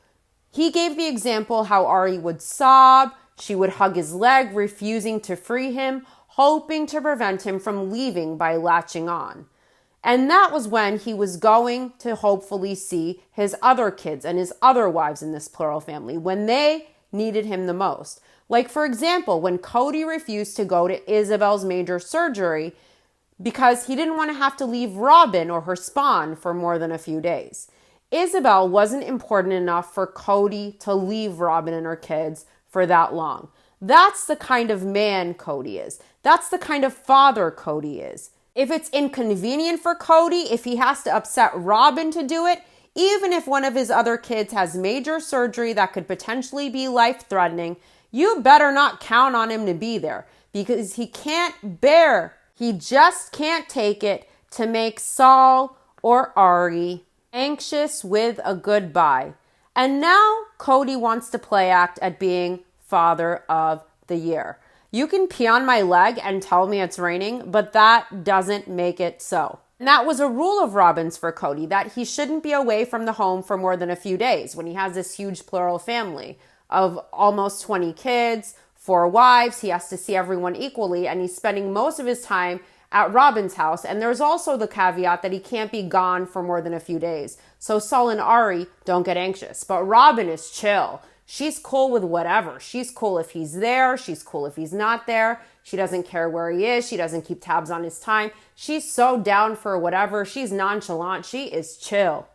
he gave the example how Ari would sob. She would hug his leg, refusing to free him, hoping to prevent him from leaving by latching on. And that was when he was going to hopefully see his other kids and his other wives in this plural family when they needed him the most. Like, for example, when Cody refused to go to Isabel's major surgery because he didn't want to have to leave Robin or her spawn for more than a few days. Isabel wasn't important enough for Cody to leave Robin and her kids for that long. That's the kind of man Cody is. That's the kind of father Cody is. If it's inconvenient for Cody, if he has to upset Robin to do it, even if one of his other kids has major surgery that could potentially be life-threatening, you better not count on him to be there because he just can't take it to make Saul or Ari anxious with a goodbye. And now Cody wants to play act at being Father of the Year. You can pee on my leg and tell me it's raining, but that doesn't make it so. And that was a rule of Robin's for Cody, that he shouldn't be away from the home for more than a few days when he has this huge plural family of almost 20 kids, 4 wives. He has to see everyone equally, and he's spending most of his time at Robin's house. And there's also the caveat that he can't be gone for more than a few days. So Saul and Ari don't get anxious. But Robin is chill. She's cool with whatever. She's cool if he's there. She's cool if he's not there. She doesn't care where he is. She doesn't keep tabs on his time. She's so down for whatever. She's nonchalant. She is chill.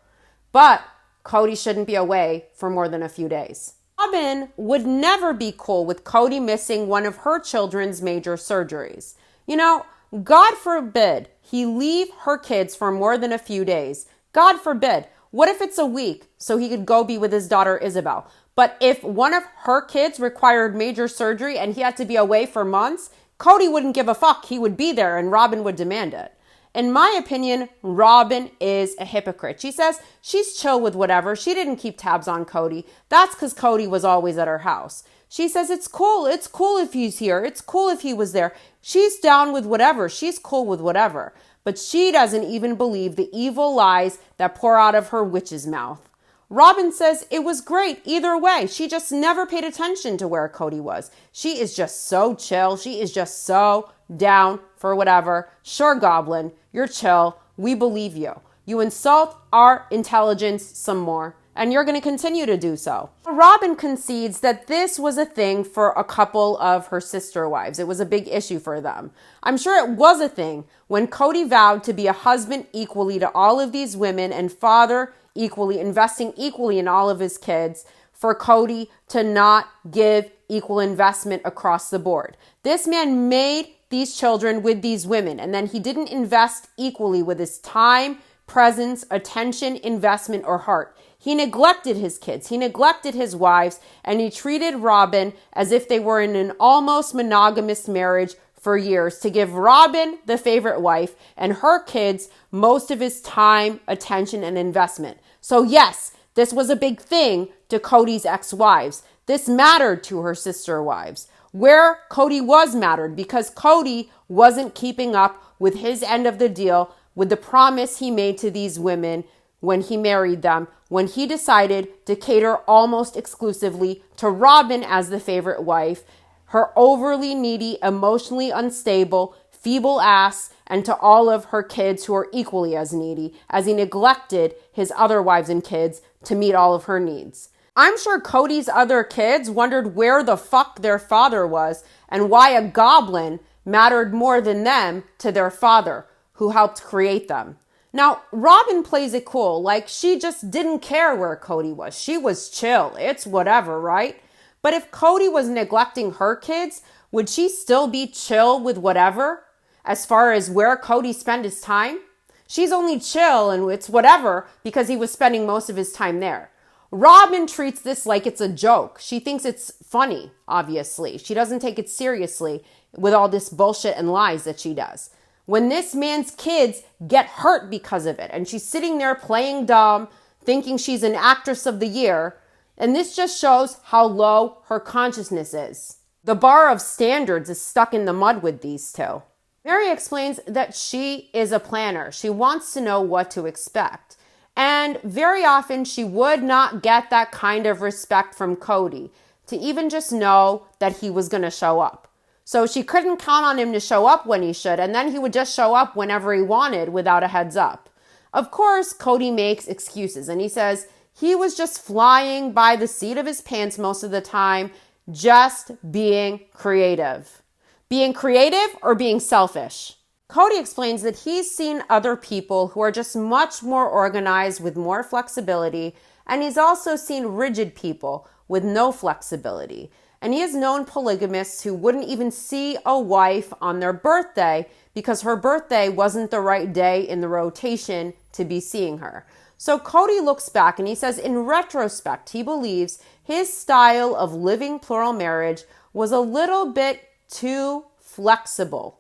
But Cody shouldn't be away for more than a few days. Robin would never be cool with Cody missing one of her children's major surgeries. You know, God forbid he leave her kids for more than a few days. God forbid. What if it's a week so he could go be with his daughter Isabel? But if one of her kids required major surgery and he had to be away for months, Cody wouldn't give a fuck. He would be there and Robin would demand it. In my opinion, Robin is a hypocrite. She says she's chill with whatever. She didn't keep tabs on Cody. That's because Cody was always at her house. She says it's cool. It's cool if he's here. It's cool if he was there. She's down with whatever. She's cool with whatever. But she doesn't even believe the evil lies that pour out of her witch's mouth. Robin says it was great either way. She just never paid attention to where Cody was. She is just so chill. She is just so down for whatever. Sure, Goblin, you're chill. We believe you. You insult our intelligence some more, and you're going to continue to do so. Robin concedes that this was a thing for a couple of her sister wives. It was a big issue for them. I'm sure it was a thing when Cody vowed to be a husband equally to all of these women and father equally, investing equally in all of his kids, for Cody to not give equal investment across the board. This man made these children with these women, and then he didn't invest equally with his time, presence, attention, investment, or heart. He neglected his kids, he neglected his wives, and he treated Robin as if they were in an almost monogamous marriage for years to give Robin, the favorite wife, and her kids most of his time, attention, and investment. So yes, this was a big thing to Cody's ex-wives. This mattered to her sister wives. Where Cody was mattered because Cody wasn't keeping up with his end of the deal, with the promise he made to these women when he married them, when he decided to cater almost exclusively to Robin as the favorite wife, her overly needy, emotionally unstable, feeble ass, and to all of her kids who are equally as needy, as he neglected his other wives and kids to meet all of her needs. I'm sure Cody's other kids wondered where the fuck their father was and why a goblin mattered more than them to their father, who helped create them. Now, Robin plays it cool, like she just didn't care where Cody was. She was chill. It's whatever, right? But if Cody was neglecting her kids, would she still be chill with whatever as far as where Cody spent his time? She's only chill and it's whatever because he was spending most of his time there. Robin treats this like it's a joke. She thinks it's funny, obviously. She doesn't take it seriously with all this bullshit and lies that she does. When this man's kids get hurt because of it, and she's sitting there playing dumb, thinking she's an actress of the year, and this just shows how low her consciousness is. The bar of standards is stuck in the mud with these two. Mary explains that she is a planner. She wants to know what to expect. And very often she would not get that kind of respect from Cody to even just know that he was going to show up. So she couldn't count on him to show up when he should, and then he would just show up whenever he wanted without a heads up. Of course, Cody makes excuses, and he says he was just flying by the seat of his pants most of the time, just being creative. Being creative or being selfish? Cody explains that he's seen other people who are just much more organized with more flexibility, and he's also seen rigid people with no flexibility. And he has known polygamists who wouldn't even see a wife on their birthday because her birthday wasn't the right day in the rotation to be seeing her. So Cody looks back and he says in retrospect, he believes his style of living plural marriage was a little bit too flexible.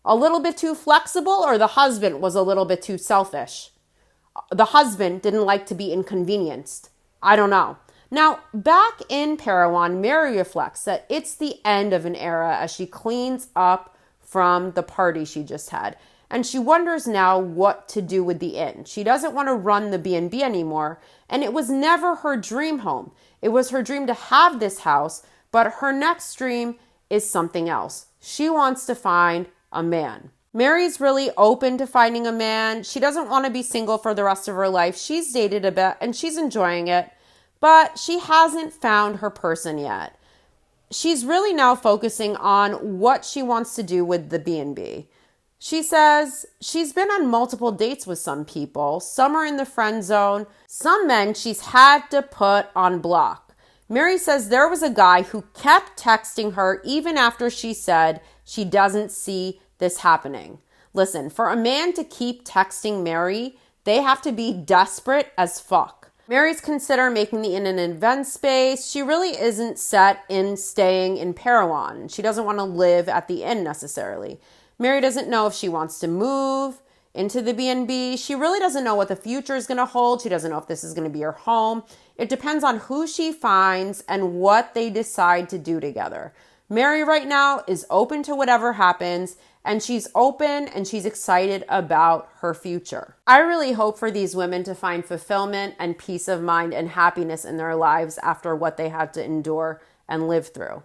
A little bit too flexible, or the husband was a little bit too selfish? The husband didn't like to be inconvenienced. I don't know. Now, back in Parowan, Mary reflects that it's the end of an era as she cleans up from the party she just had. And she wonders now what to do with the inn. She doesn't want to run the B&B anymore. And it was never her dream home. It was her dream to have this house, but her next dream is something else. She wants to find a man. Mary's really open to finding a man. She doesn't want to be single for the rest of her life. She's dated a bit and she's enjoying it. but she hasn't found her person yet. She's really now focusing on what she wants to do with the B&B. She says she's been on multiple dates with some people. Some are in the friend zone. Some men she's had to put on block. Mary says there was a guy who kept texting her even after she said she doesn't see this happening. Listen, for a man to keep texting Mary, they have to be desperate as fuck. Mary's considered making the inn an event space. She really isn't set in staying in Parowan. She doesn't want to live at the inn necessarily. Mary doesn't know if she wants to move into the B&B. She really doesn't know what the future is going to hold. She doesn't know if this is going to be her home. It depends on who she finds and what they decide to do together. Mary right now is open to whatever happens, and she's open and she's excited about her future. I really hope for these women to find fulfillment and peace of mind and happiness in their lives after what they had to endure and live through.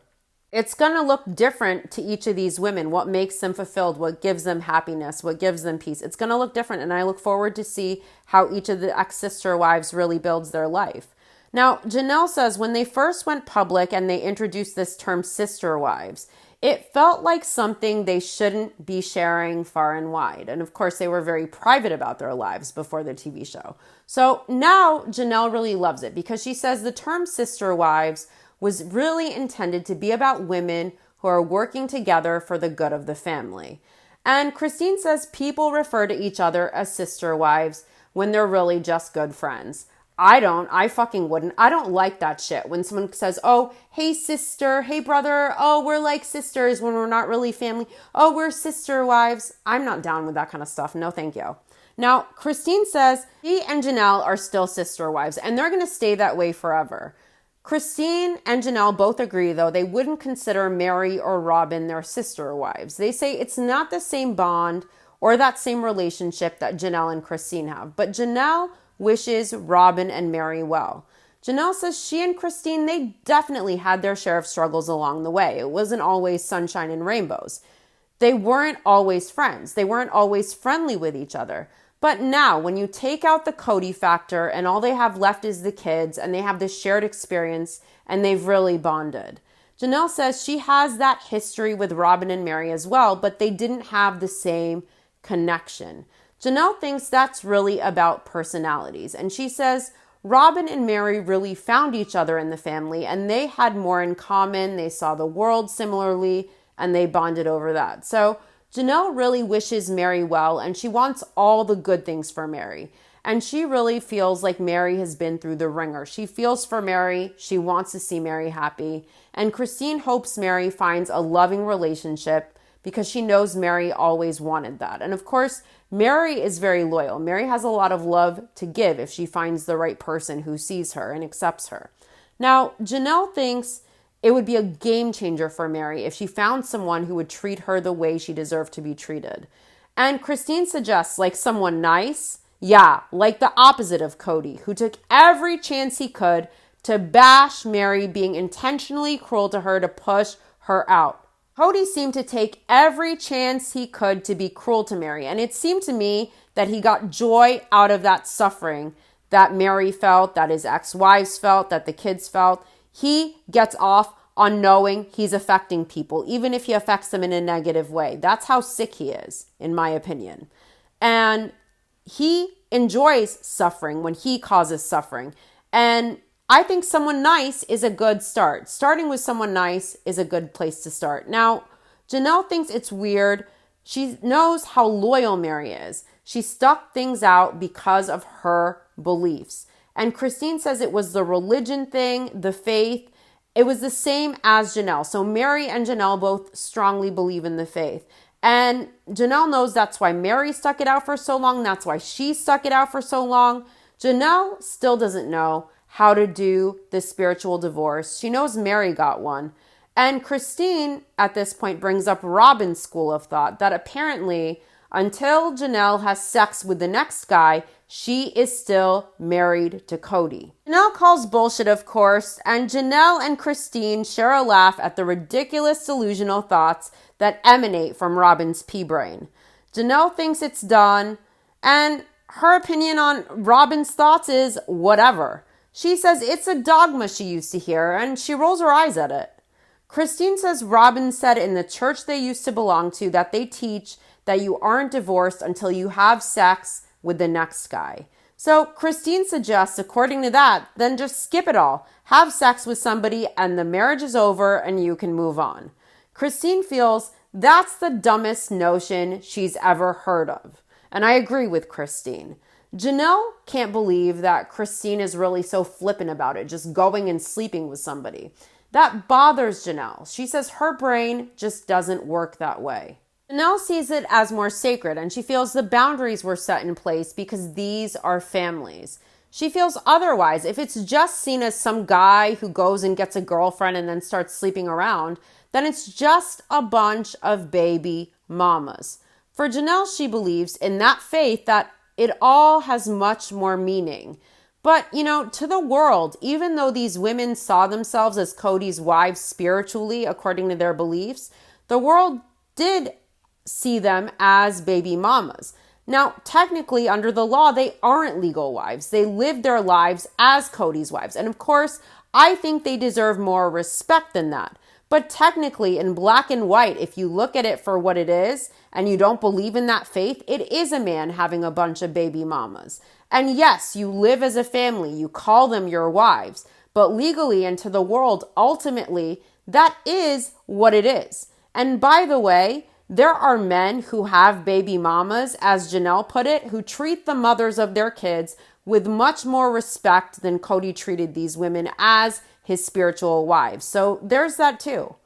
It's going to look different to each of these women, what makes them fulfilled, what gives them happiness, what gives them peace. It's going to look different, and I look forward to see how each of the ex-sister wives really builds their life. Now, Janelle says when they first went public and they introduced this term sister wives, it felt like something they shouldn't be sharing far and wide. And of course, they were very private about their lives before the TV show. So now Janelle really loves it because she says the term sister wives was really intended to be about women who are working together for the good of the family. And Christine says people refer to each other as sister wives when they're really just good friends. I fucking wouldn't. I don't like that shit. When someone says, oh, hey sister, hey brother, oh, we're like sisters when we're not really family. Oh, we're sister wives. I'm not down with that kind of stuff. No, thank you. Now, Christine says she and Janelle are still sister wives and they're going to stay that way forever. Christine and Janelle both agree, though, they wouldn't consider Mary or Robin their sister wives. They say it's not the same bond or that same relationship that Janelle and Christine have. But Janelle wishes Robin and Mary well. Janelle says she and Christine, they definitely had their share of struggles along the way. It wasn't always sunshine and rainbows. They weren't always friends. They weren't always friendly with each other. But now, when you take out the Cody factor and all they have left is the kids and they have this shared experience and they've really bonded. Janelle says she has that history with Robin and Mary as well, but they didn't have the same connection. Janelle thinks that's really about personalities. And she says Robin and Mary really found each other in the family and they had more in common. They saw the world similarly and they bonded over that. So Janelle really wishes Mary well, and she wants all the good things for Mary. And she really feels like Mary has been through the ringer. She feels for Mary. She wants to see Mary happy. And Christine hopes Mary finds a loving relationship because she knows Mary always wanted that. And of course, Mary is very loyal. Mary has a lot of love to give if she finds the right person who sees her and accepts her. Now, Janelle thinks it would be a game changer for Mary if she found someone who would treat her the way she deserved to be treated. And Christine suggests like someone nice, like the opposite of Cody, who took every chance he could to bash Mary being intentionally cruel to her to push her out. Cody seemed to take every chance he could to be cruel to Mary, and it seemed to me that he got joy out of that suffering that Mary felt, that his ex-wives felt, that the kids felt. He gets off on knowing he's affecting people, even if he affects them in a negative way. That's how sick he is, in my opinion. And he enjoys suffering when he causes suffering. And I think someone nice is a good start. Starting with someone nice is a good place to start. Now, Janelle thinks it's weird. She knows how loyal Mary is. She stuck things out because of her beliefs. And Christine says it was the religion thing, the faith. It was the same as Janelle. So Mary and Janelle both strongly believe in the faith. And Janelle knows that's why Mary stuck it out for so long. That's why she stuck it out for so long. Janelle still doesn't know how to do the spiritual divorce. She knows Mary got one. And Christine, at this point, brings up Robin's school of thought that apparently until Janelle has sex with the next guy, she is still married to Cody. Janelle calls bullshit, of course, and Janelle and Christine share a laugh at the ridiculous delusional thoughts that emanate from Robin's pea brain. Janelle thinks it's done, and her opinion on Robin's thoughts is whatever. She says it's a dogma she used to hear, and she rolls her eyes at it. Christine says Robin said in the church they used to belong to that they teach that you aren't divorced until you have sex with the next guy. So Christine suggests, according to that, then just skip it all, have sex with somebody, and the marriage is over and you can move on. Christine feels that's the dumbest notion she's ever heard of. And I agree with Christine. Janelle can't believe that Christine is really so flippant about it, just going and sleeping with somebody. That bothers Janelle. She says her brain just doesn't work that way. Janelle sees it as more sacred, and she feels the boundaries were set in place because these are families. She feels otherwise. If it's just seen as some guy who goes and gets a girlfriend and then starts sleeping around, then it's just a bunch of baby mamas. For Janelle, she believes in that faith that it all has much more meaning. But, to the world, even though these women saw themselves as Cody's wives spiritually, according to their beliefs, the world did see them as baby mamas. Now, technically, under the law, they aren't legal wives. They live their lives as Cody's wives. And of course, I think they deserve more respect than that. But technically, in black and white, if you look at it for what it is, and you don't believe in that faith, it is a man having a bunch of baby mamas. And yes, you live as a family. You call them your wives. But legally and to the world, ultimately, that is what it is. And by the way, there are men who have baby mamas, as Janelle put it, who treat the mothers of their kids with much more respect than Cody treated these women as his spiritual wives. So there's that too.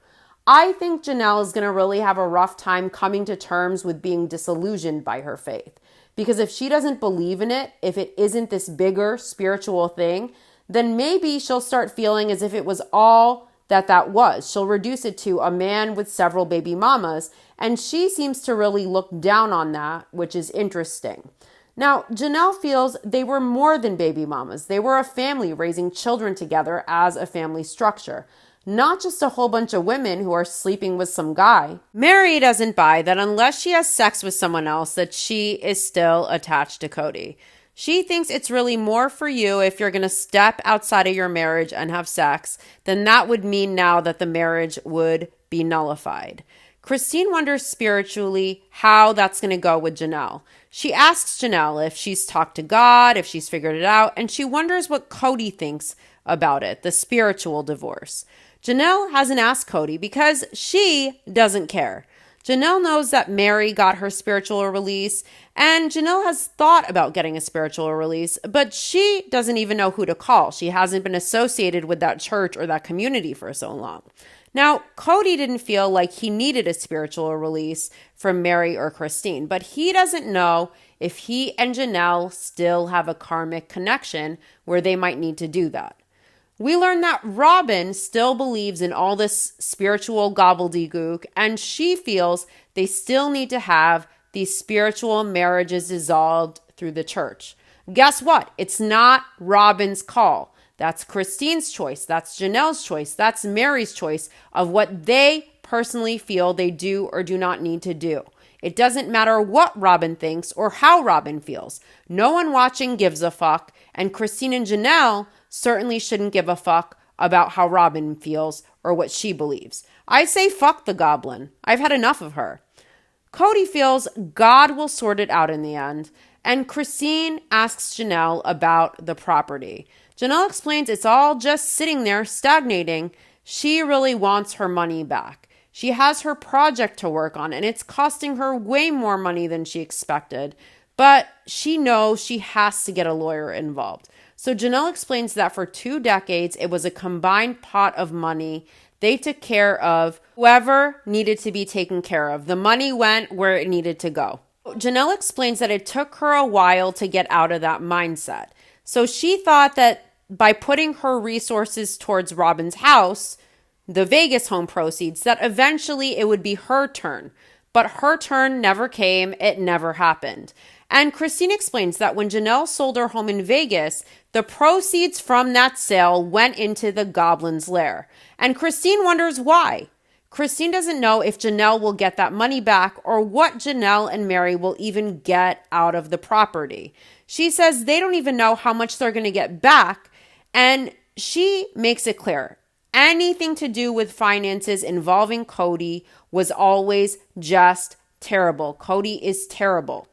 I think Janelle is going to really have a rough time coming to terms with being disillusioned by her faith. Because if she doesn't believe in it, if it isn't this bigger spiritual thing, then maybe she'll start feeling as if it was all that was. She'll reduce it to a man with several baby mamas, and she seems to really look down on that, which is interesting. Now, Janelle feels they were more than baby mamas. They were a family raising children together as a family structure, not just a whole bunch of women who are sleeping with some guy. Mary doesn't buy that unless she has sex with someone else, that she is still attached to Cody. She thinks it's really more for you if you're going to step outside of your marriage and have sex, then that would mean now that the marriage would be nullified. Christine wonders spiritually how that's going to go with Janelle. She asks Janelle if she's talked to God, if she's figured it out, and she wonders what Cody thinks about it, the spiritual divorce. Janelle hasn't asked Cody because she doesn't care. Janelle knows that Mary got her spiritual release, and Janelle has thought about getting a spiritual release, but she doesn't even know who to call. She hasn't been associated with that church or that community for so long. Now, Cody didn't feel like he needed a spiritual release from Mary or Christine, but he doesn't know if he and Janelle still have a karmic connection where they might need to do that. We learn that Robin still believes in all this spiritual gobbledygook, and she feels they still need to have these spiritual marriages dissolved through the church. Guess what? It's not Robin's call. That's Christine's choice. That's Janelle's choice. That's Mary's choice of what they personally feel they do or do not need to do. It doesn't matter what Robin thinks or how Robin feels. No one watching gives a fuck, and Christine and Janelle certainly shouldn't give a fuck about how Robin feels or what she believes. I say fuck the goblin. I've had enough of her. Cody feels God will sort it out in the end, and Christine asks Janelle about the property. Janelle explains it's all just sitting there stagnating. She really wants her money back. She has her project to work on, and it's costing her way more money than she expected, but she knows she has to get a lawyer involved. So Janelle explains that for 2 decades, it was a combined pot of money. They took care of whoever needed to be taken care of. The money went where it needed to go. Janelle explains that it took her a while to get out of that mindset. So she thought that by putting her resources towards Robin's house, the Vegas home proceeds, that eventually it would be her turn. But her turn never came. It never happened. And Christine explains that when Janelle sold her home in Vegas, the proceeds from that sale went into the Goblin's lair. And Christine wonders why. Christine doesn't know if Janelle will get that money back or what Janelle and Mary will even get out of the property. She says they don't even know how much they're going to get back. And she makes it clear anything to do with finances involving Cody was always just terrible. Cody is terrible.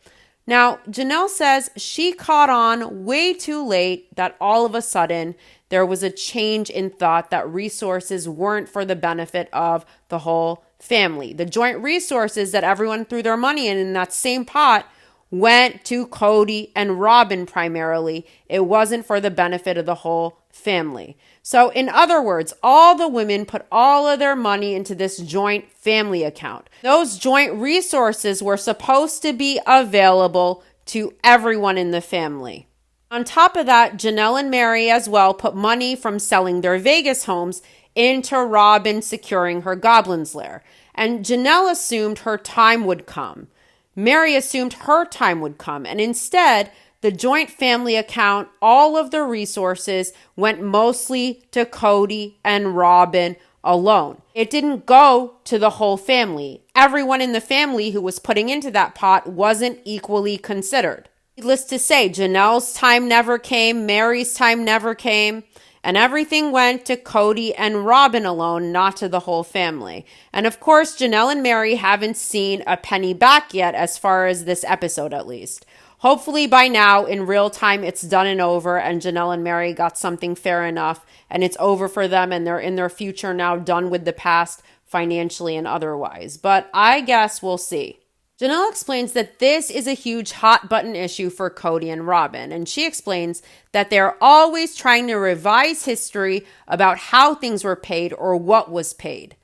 Now, Janelle says she caught on way too late that all of a sudden there was a change in thought that resources weren't for the benefit of the whole family. The joint resources that everyone threw their money in that same pot went to Cody and Robin primarily. It wasn't for the benefit of the whole family. So in other words, all the women put all of their money into this joint family account. Those joint resources were supposed to be available to everyone in the family. On top of that, Janelle and Mary as well put money from selling their Vegas homes into Robin securing her Goblin's Lair. And Janelle assumed her time would come. Mary assumed her time would come. And instead, the joint family account, all of the resources went mostly to Cody and Robin alone. It didn't go to the whole family. Everyone in the family who was putting into that pot wasn't equally considered. Needless to say, Janelle's time never came, Mary's time never came, and everything went to Cody and Robin alone, not to the whole family. And of course, Janelle and Mary haven't seen a penny back yet, as far as this episode at least. Hopefully by now, in real time, it's done and over, and Janelle and Mary got something fair enough, and it's over for them, and they're in their future now, done with the past, financially and otherwise. But I guess we'll see. Janelle explains that this is a huge hot button issue for Cody and Robin, and she explains that they're always trying to revise history about how things were paid or what was paid.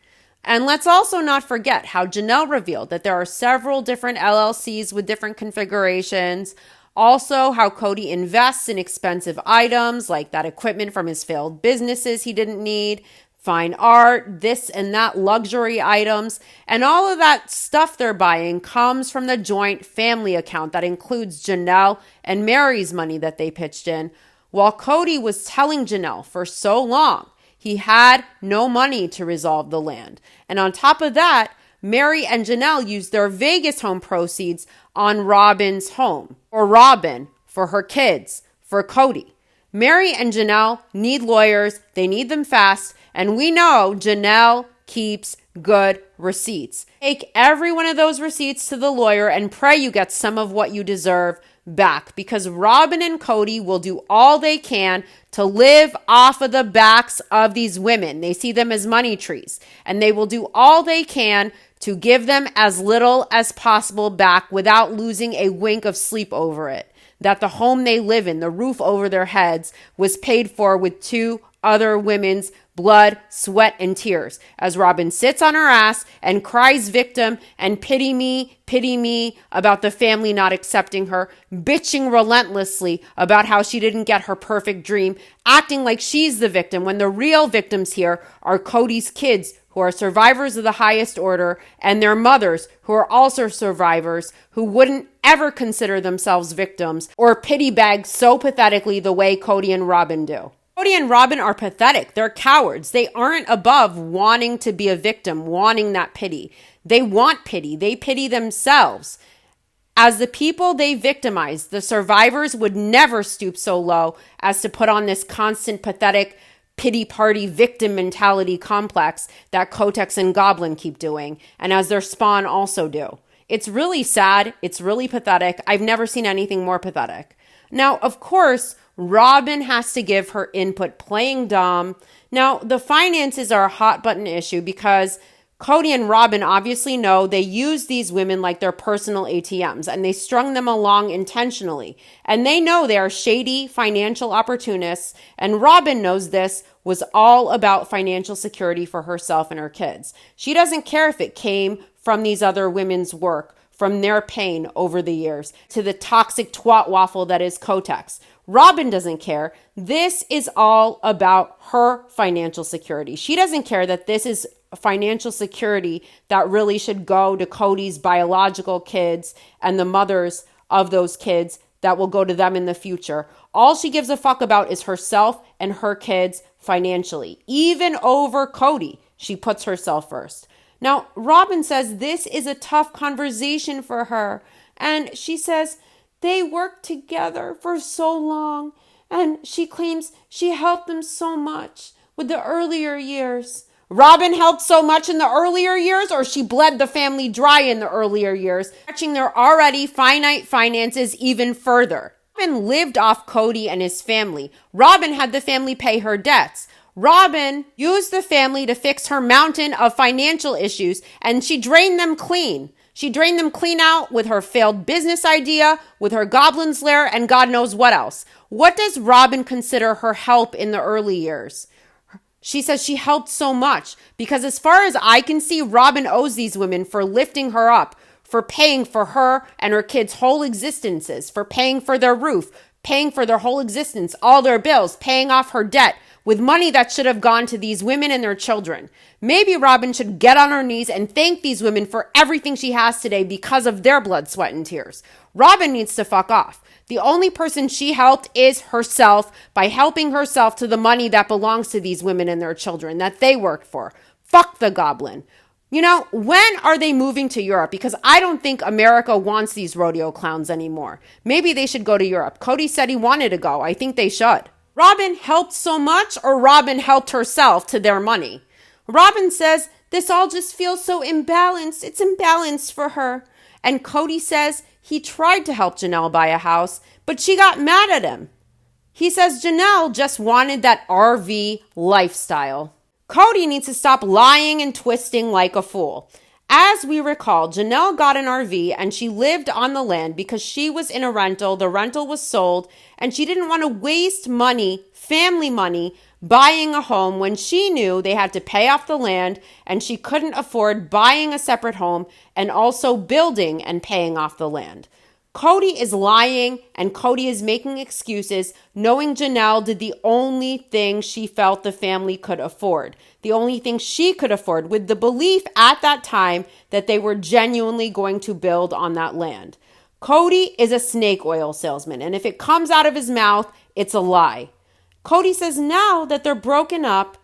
And let's also not forget how Janelle revealed that there are several different LLCs with different configurations. Also, how Cody invests in expensive items like that equipment from his failed businesses he didn't need, fine art, this and that luxury items, and all of that stuff they're buying comes from the joint family account that includes Janelle and Mary's money that they pitched in, while Cody was telling Janelle for so long he had no money to resolve the land. And on top of that, Mary and Janelle used their Vegas home proceeds on Robin's home, or Robin, for her kids, for Cody. Mary and Janelle need lawyers, they need them fast, and we know Janelle keeps good receipts. Take every one of those receipts to the lawyer and pray you get some of what you deserve back, because Robin and Cody will do all they can to live off of the backs of these women. They see them as money trees, and they will do all they can to give them as little as possible back without losing a wink of sleep over it. That the home they live in, the roof over their heads, was paid for with two other women's blood, sweat, and tears, as Robin sits on her ass and cries victim and pity me about the family not accepting her, bitching relentlessly about how she didn't get her perfect dream, acting like she's the victim when the real victims here are Cody's kids, who are survivors of the highest order, and their mothers, who are also survivors, who wouldn't ever consider themselves victims or pity beg so pathetically the way Cody and Robin do. Cody and Robin are pathetic. They're cowards. They aren't above wanting to be a victim, wanting that pity. They want pity. They pity themselves. As the people they victimize, the survivors would never stoop so low as to put on this constant pathetic pity party victim mentality complex that Kotex and Goblin keep doing, and as their spawn also do. It's really sad. It's really pathetic. I've never seen anything more pathetic. Now, of course, Robin has to give her input playing dumb. Now, the finances are a hot button issue because Cody and Robin obviously know they use these women like their personal ATMs, and they strung them along intentionally. And they know they are shady financial opportunists, and Robin knows this was all about financial security for herself and her kids. She doesn't care if it came from these other women's work, from their pain over the years, to the toxic twat waffle that is Kotex. Robin doesn't care. This is all about her financial security. She doesn't care that this is financial security that really should go to Cody's biological kids and the mothers of those kids that will go to them in the future. All she gives a fuck about is herself and her kids financially. Even over Cody, she puts herself first. Now, Robin says this is a tough conversation for her. And she says they worked together for so long. And she claims she helped them so much with the earlier years. Robin helped so much in the earlier years, or she bled the family dry in the earlier years, stretching their already finite finances even further. Robin lived off Cody and his family. Robin had the family pay her debts. Robin used the family to fix her mountain of financial issues, and she drained them clean. She drained them clean out with her failed business idea, with her goblin's lair, and God knows what else. What does Robin consider her help in the early years? She says she helped so much because as far as I can see, Robin owes these women for lifting her up, for paying for her and her kids' whole existences, for paying for their roof, paying for their whole existence, all their bills, paying off her debt with money that should have gone to these women and their children. Maybe Robin should get on her knees and thank these women for everything she has today because of their blood, sweat, and tears. Robin needs to fuck off. The only person she helped is herself by helping herself to the money that belongs to these women and their children that they worked for. Fuck the goblin. You know, when are they moving to Europe? Because I don't think America wants these rodeo clowns anymore. Maybe they should go to Europe. Cody said he wanted to go. I think they should. Robin helped so much, or Robin helped herself to their money? Robin says, this all just feels so imbalanced. It's imbalanced for her. And Cody says he tried to help Janelle buy a house, but she got mad at him. He says Janelle just wanted that RV lifestyle. Cody needs to stop lying and twisting like a fool. As we recall, Janelle got an RV and she lived on the land because she was in a rental. The rental was sold and she didn't want to waste money, family money, buying a home when she knew they had to pay off the land and she couldn't afford buying a separate home and also building and paying off the land. Cody is lying and Cody is making excuses, knowing Janelle did the only thing she felt the family could afford. The only thing she could afford, with the belief at that time that they were genuinely going to build on that land. Cody is a snake oil salesman, and if it comes out of his mouth, it's a lie. Cody says now that they're broken up,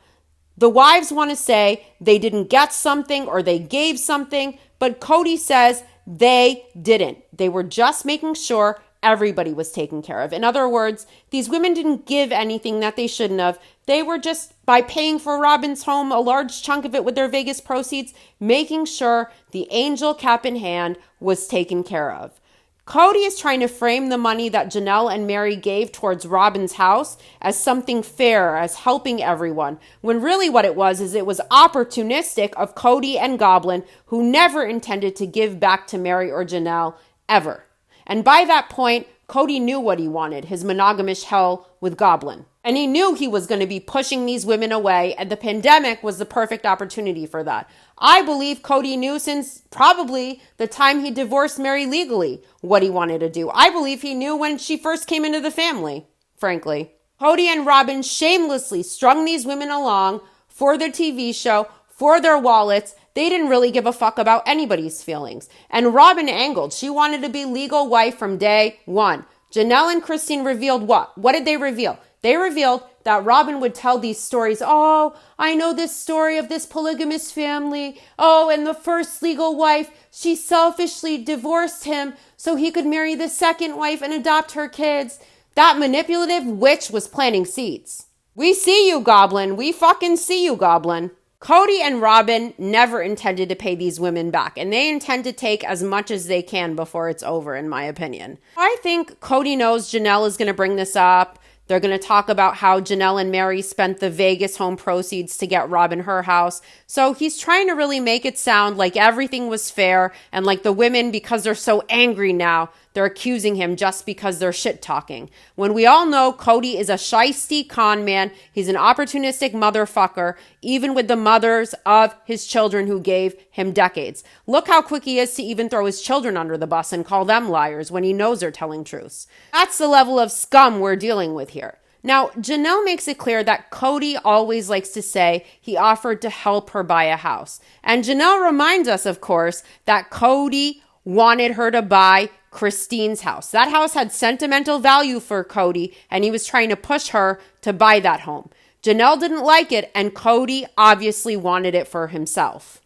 the wives want to say they didn't get something or they gave something, but Cody says they didn't. They were just making sure everybody was taken care of. In other words, these women didn't give anything that they shouldn't have. They were just, by paying for Robin's home, a large chunk of it with their Vegas proceeds, making sure the angel cap in hand was taken care of. Cody is trying to frame the money that Janelle and Mary gave towards Robin's house as something fair, as helping everyone, when really what it was is it was opportunistic of Cody and Goblin, who never intended to give back to Mary or Janelle ever. And by that point, Cody knew what he wanted, his monogamous hell with Goblin. And he knew he was going to be pushing these women away, and the pandemic was the perfect opportunity for that. I believe Cody knew since probably the time he divorced Mary legally what he wanted to do. I believe he knew when she first came into the family, frankly. Cody and Robin shamelessly strung these women along for their TV show, for their wallets. They didn't really give a fuck about anybody's feelings. And Robin angled. She wanted to be legal wife from day one. Janelle and Christine revealed what? What did they reveal? They revealed that Robin would tell these stories. Oh, I know this story of this polygamous family. Oh, and the first legal wife, she selfishly divorced him so he could marry the second wife and adopt her kids. That manipulative witch was planting seeds. We see you, Goblin. We fucking see you, Goblin. Cody and Robin never intended to pay these women back, and they intend to take as much as they can before it's over, in my opinion. I think Cody knows Janelle is going to bring this up. They're going to talk about how Janelle and Mary spent the Vegas home proceeds to get Robin her house. So he's trying to really make it sound like everything was fair and like the women, because they're so angry now, they're accusing him just because they're shit talking. When we all know Cody is a shiesty con man. He's an opportunistic motherfucker, even with the mothers of his children who gave him decades. Look how quick he is to even throw his children under the bus and call them liars when he knows they're telling truths. That's the level of scum we're dealing with here. Now, Janelle makes it clear that Cody always likes to say he offered to help her buy a house. And Janelle reminds us, of course, that Cody wanted her to buy Christine's house. That house had sentimental value for Cody, and he was trying to push her to buy that home. Janelle didn't like it, and Cody obviously wanted it for himself.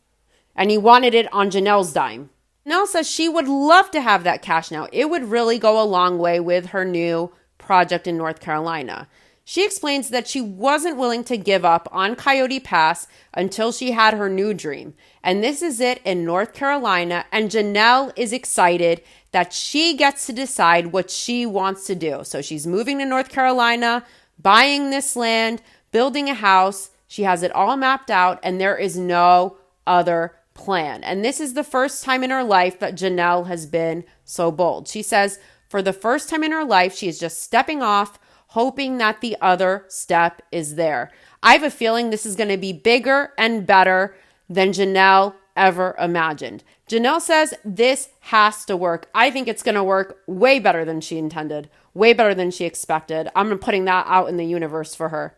And he wanted it on Janelle's dime. Janelle says she would love to have that cash now. It would really go a long way with her new project in North Carolina. She explains that she wasn't willing to give up on Coyote Pass until she had her new dream. And this is it in North Carolina. And Janelle is excited that she gets to decide what she wants to do. So she's moving to North Carolina, buying this land, building a house. She has it all mapped out, and there is no other plan. And this is the first time in her life that Janelle has been so bold. She says for the first time in her life, she is just stepping off, hoping that the other step is there. I have a feeling this is going to be bigger and better than Janelle ever imagined. Janelle says this has to work. I think it's going to work way better than she intended, way better than she expected. I'm putting that out in the universe for her.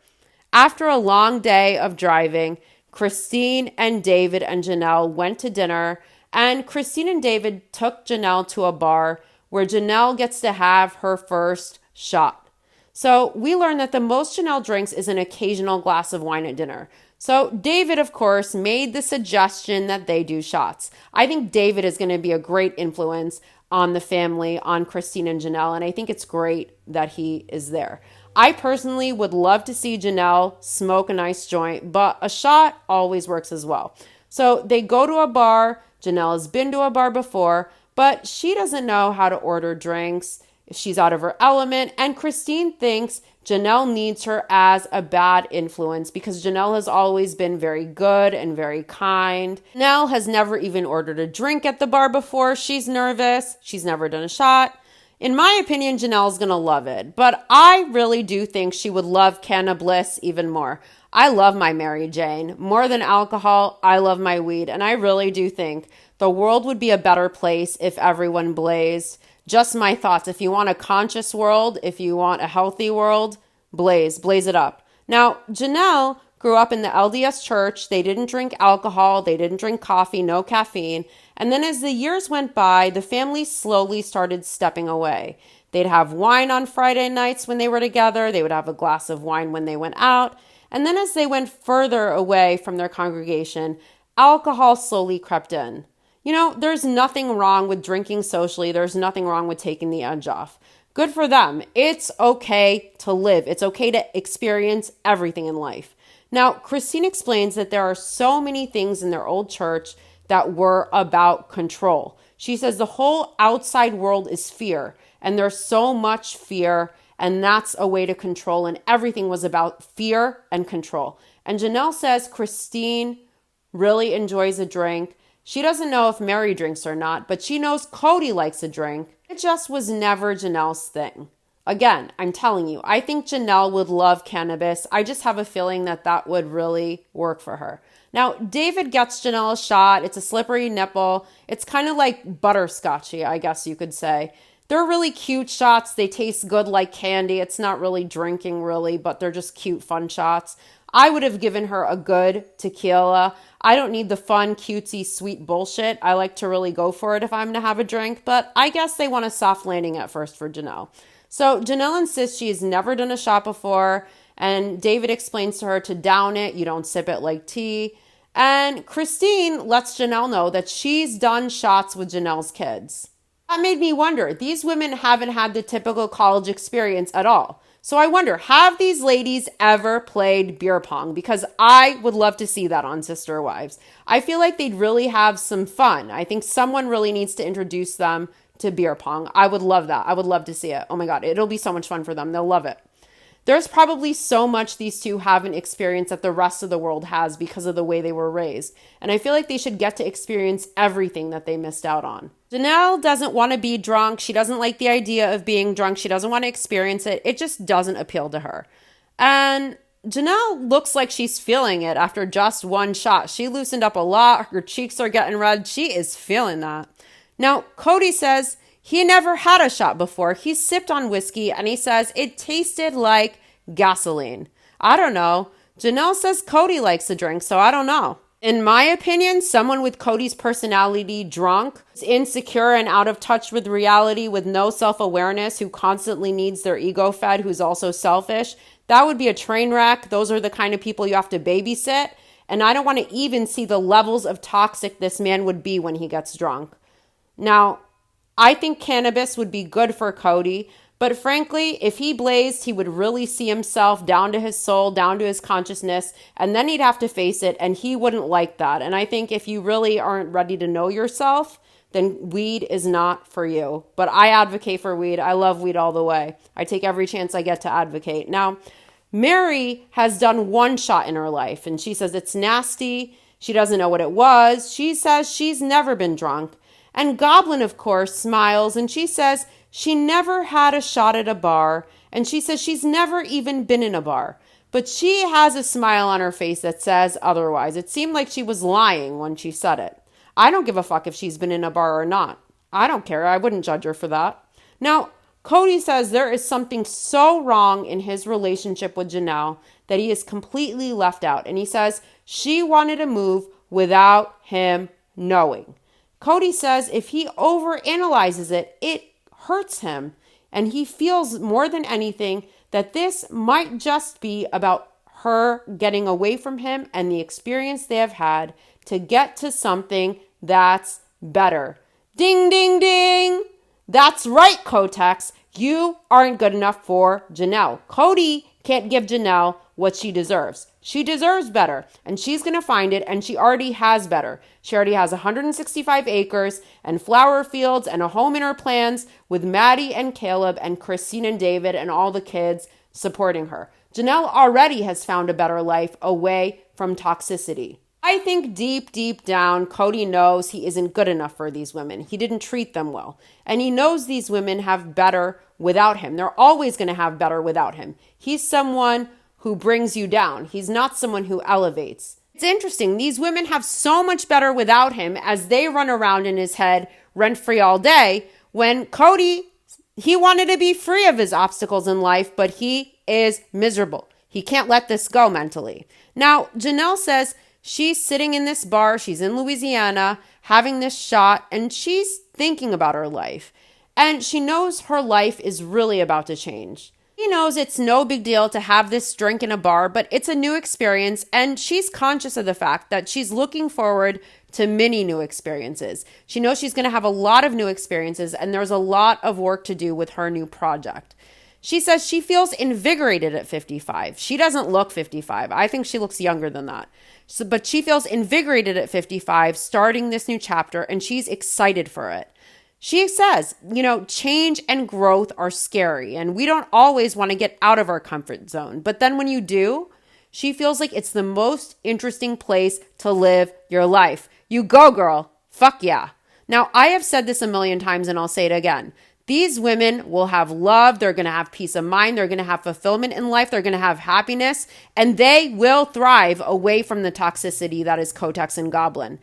After a long day of driving, Christine and David and Janelle went to dinner, and Christine and David took Janelle to a bar where Janelle gets to have her first shot. So we learned that the most Janelle drinks is an occasional glass of wine at dinner. So David, of course, made the suggestion that they do shots. I think David is going to be a great influence on the family, on Christine and Janelle, and I think it's great that he is there. I personally would love to see Janelle smoke a nice joint, but a shot always works as well. So they go to a bar. Janelle has been to a bar before, but she doesn't know how to order drinks. She's out of her element, and Christine thinks Janelle needs her as a bad influence because Janelle has always been very good and very kind. Janelle has never even ordered a drink at the bar before. She's nervous. She's never done a shot. In my opinion, Janelle's going to love it, but I really do think she would love Canna Bliss even more. I love my Mary Jane. More than alcohol, I love my weed, and I really do think the world would be a better place if everyone blazed. Just my thoughts. If you want a conscious world, if you want a healthy world, blaze it up. Now, Janelle grew up in the LDS church. They didn't drink alcohol. They didn't drink coffee, no caffeine. And then as the years went by, the family slowly started stepping away. They'd have wine on Friday nights when they were together. They would have a glass of wine when they went out. And then as they went further away from their congregation, alcohol slowly crept in. You know, there's nothing wrong with drinking socially. There's nothing wrong with taking the edge off. Good for them. It's okay to live. It's okay to experience everything in life. Now, Christine explains that there are so many things in their old church that were about control. She says the whole outside world is fear, and there's so much fear, and that's a way to control, and everything was about fear and control. And Janelle says Christine really enjoys a drink. She doesn't know if Mary drinks or not, but she knows Cody likes a drink. It just was never Janelle's thing. Again, I'm telling you, I think Janelle would love cannabis. I just have a feeling that that would really work for her. Now, David gets Janelle a shot. It's a slippery nipple. It's kind of like butterscotchy, I guess you could say. They're really cute shots. They taste good like candy. It's not really drinking really, but they're just cute, fun shots. I would have given her a good tequila. I don't need the fun, cutesy, sweet bullshit. I like to really go for it if I'm to have a drink, but I guess they want a soft landing at first for Janelle. So Janelle insists she has never done a shot before, and David explains to her to down it. You don't sip it like tea. And Christine lets Janelle know that she's done shots with Janelle's kids. That made me wonder. These women haven't had the typical college experience at all. So I wonder, have these ladies ever played beer pong? Because I would love to see that on Sister Wives. I feel like they'd really have some fun. I think someone really needs to introduce them to beer pong. I would love that. I would love to see it. Oh my God, it'll be so much fun for them. They'll love it. There's probably so much these two haven't experienced that the rest of the world has because of the way they were raised. And I feel like they should get to experience everything that they missed out on. Janelle doesn't want to be drunk. She doesn't like the idea of being drunk. She doesn't want to experience it. It just doesn't appeal to her. And Janelle looks like she's feeling it after just one shot. She loosened up a lot. Her cheeks are getting red. She is feeling that. Now, Cody says he never had a shot before. He sipped on whiskey and he says it tasted like gasoline. I don't know. Janelle says Cody likes a drink, so I don't know. In my opinion, someone with Cody's personality, drunk, is insecure and out of touch with reality, with no self-awareness, who constantly needs their ego fed, who's also selfish, that would be a train wreck. Those are the kind of people you have to babysit. And I don't want to even see the levels of toxic this man would be when he gets drunk. Now, I think cannabis would be good for Cody, But frankly, if he blazed, he would really see himself down to his soul, down to his consciousness, and then he'd have to face it, and he wouldn't like that. And I think if you really aren't ready to know yourself, then weed is not for you. But I advocate for weed. I love weed all the way. I take every chance I get to advocate. Now, Mary has done one shot in her life, and she says it's nasty. She doesn't know what it was. She says she's never been drunk. And Goblin, of course, smiles, and she says she never had a shot at a bar, and she says she's never even been in a bar. But she has a smile on her face that says otherwise. It seemed like she was lying when she said it. I don't give a fuck if she's been in a bar or not. I don't care. I wouldn't judge her for that. Now, Cody says there is something so wrong in his relationship with Janelle that he is completely left out. And he says she wanted to move without him knowing. Cody says if he overanalyzes it, it hurts him. And he feels more than anything that this might just be about her getting away from him and the experience they have had to get to something that's better. Ding, ding, ding. That's right, Kotex. You aren't good enough for Janelle. Cody can't give Janelle what she deserves. She deserves better, and she's going to find it, and she already has better. She already has 165 acres and flower fields and a home in her plans with Maddie and Caleb and Christine and David and all the kids supporting her. Janelle already has found a better life away from toxicity. I think deep down, Cody knows he isn't good enough for these women. He didn't treat them well. And he knows these women have better without him. They're always going to have better without him. He's someone who brings you down. He's not someone who elevates. It's interesting. These women have so much better without him as they run around in his head rent-free all day, when Cody, he wanted to be free of his obstacles in life, but he is miserable. He can't let this go mentally. Now, Janelle says she's sitting in this bar. She's in Louisiana having this shot, and she's thinking about her life. And she knows her life is really about to change. She knows it's no big deal to have this drink in a bar, but it's a new experience, and she's conscious of the fact that she's looking forward to many new experiences. She knows she's going to have a lot of new experiences, and there's a lot of work to do with her new project. She says she feels invigorated at 55. She doesn't look 55. I think she looks younger than that. But she feels invigorated at 55, starting this new chapter, and she's excited for it. She says, change and growth are scary, and we don't always want to get out of our comfort zone. But then when you do, she feels like it's the most interesting place to live your life. You go, girl. Fuck yeah. Now, I have said this a million times, and I'll say it again. These women will have love. They're going to have peace of mind. They're going to have fulfillment in life. They're going to have happiness, and they will thrive away from the toxicity that is Kotex and Goblin.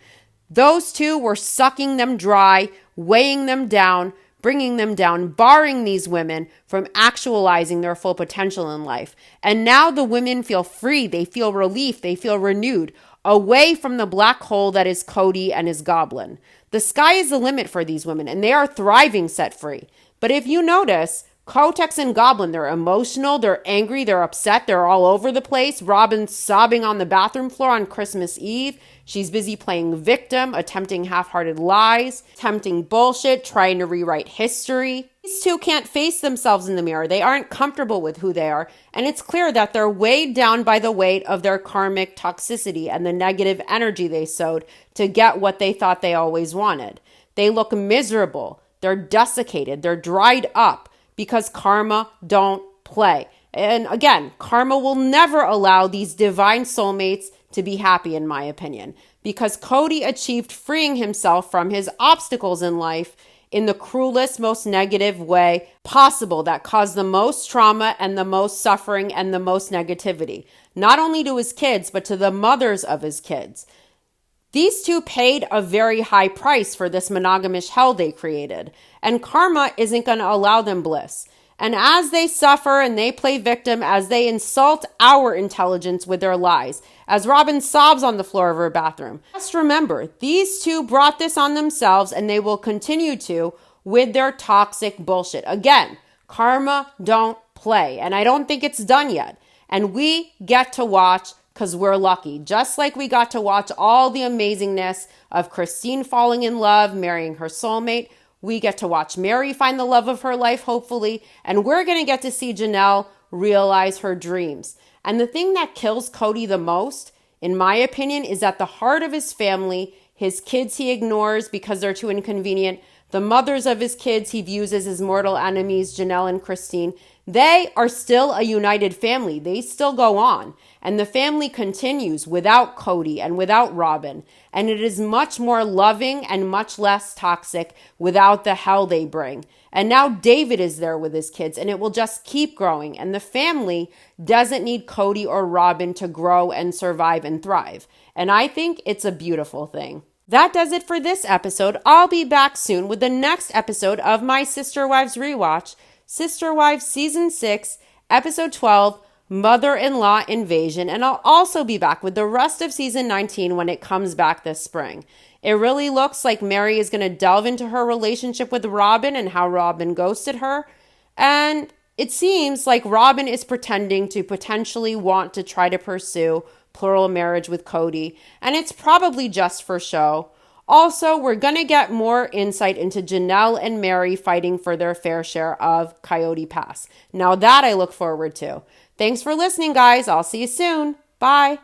Those two were sucking them dry, weighing them down, bringing them down, barring these women from actualizing their full potential in life. And now the women feel free. They feel relief. They feel renewed, away from the black hole that is Cody and his Goblin. The sky is the limit for these women, and they are thriving set free. But if you notice, Kotex and Goblin, they're emotional, they're angry, they're upset, they're all over the place. Robin's sobbing on the bathroom floor on Christmas Eve. She's busy playing victim, attempting half-hearted lies, attempting bullshit, trying to rewrite history. These two can't face themselves in the mirror. They aren't comfortable with who they are, and it's clear that they're weighed down by the weight of their karmic toxicity and the negative energy they sowed to get what they thought they always wanted. They look miserable. They're desiccated. They're dried up because karma don't play. And again, karma will never allow these divine soulmates to be happy, in my opinion, because Cody achieved freeing himself from his obstacles in life in the cruelest, most negative way possible that caused the most trauma and the most suffering and the most negativity, not only to his kids, but to the mothers of his kids. These two paid a very high price for this monogamous hell they created, and karma isn't going to allow them bliss. And as they suffer and they play victim, as they insult our intelligence with their lies, as Robin sobs on the floor of her bathroom, just remember, these two brought this on themselves, and they will continue to with their toxic bullshit. Again, karma don't play, and I don't think it's done yet. And we get to watch because we're lucky. Just like we got to watch all the amazingness of Christine falling in love, marrying her soulmate, We get to watch Mary find the love of her life, hopefully, and we're going to get to see Janelle realize her dreams. And the thing that kills Cody the most, in my opinion, is at the heart of his family, his kids he ignores because they're too inconvenient, the mothers of his kids he views as his mortal enemies, Janelle and Christine. They are still a united family. They still go on. And the family continues without Cody and without Robin. And it is much more loving and much less toxic without the hell they bring. And now David is there with his kids, and it will just keep growing. And the family doesn't need Cody or Robin to grow and survive and thrive. And I think it's a beautiful thing. That does it for this episode. I'll be back soon with the next episode of my Sister Wives Rewatch, Sister Wives Season 6, Episode 12, Mother-in-Law Invasion. And I'll also be back with the rest of Season 19 when it comes back this spring. It really looks like Mary is going to delve into her relationship with Robin and how Robin ghosted her. And it seems like Robin is pretending to potentially want to try to pursue plural marriage with Cody, and it's probably just for show. Also, we're going to get more insight into Janelle and Mary fighting for their fair share of Coyote Pass. Now that I look forward to. Thanks for listening, guys. I'll see you soon. Bye.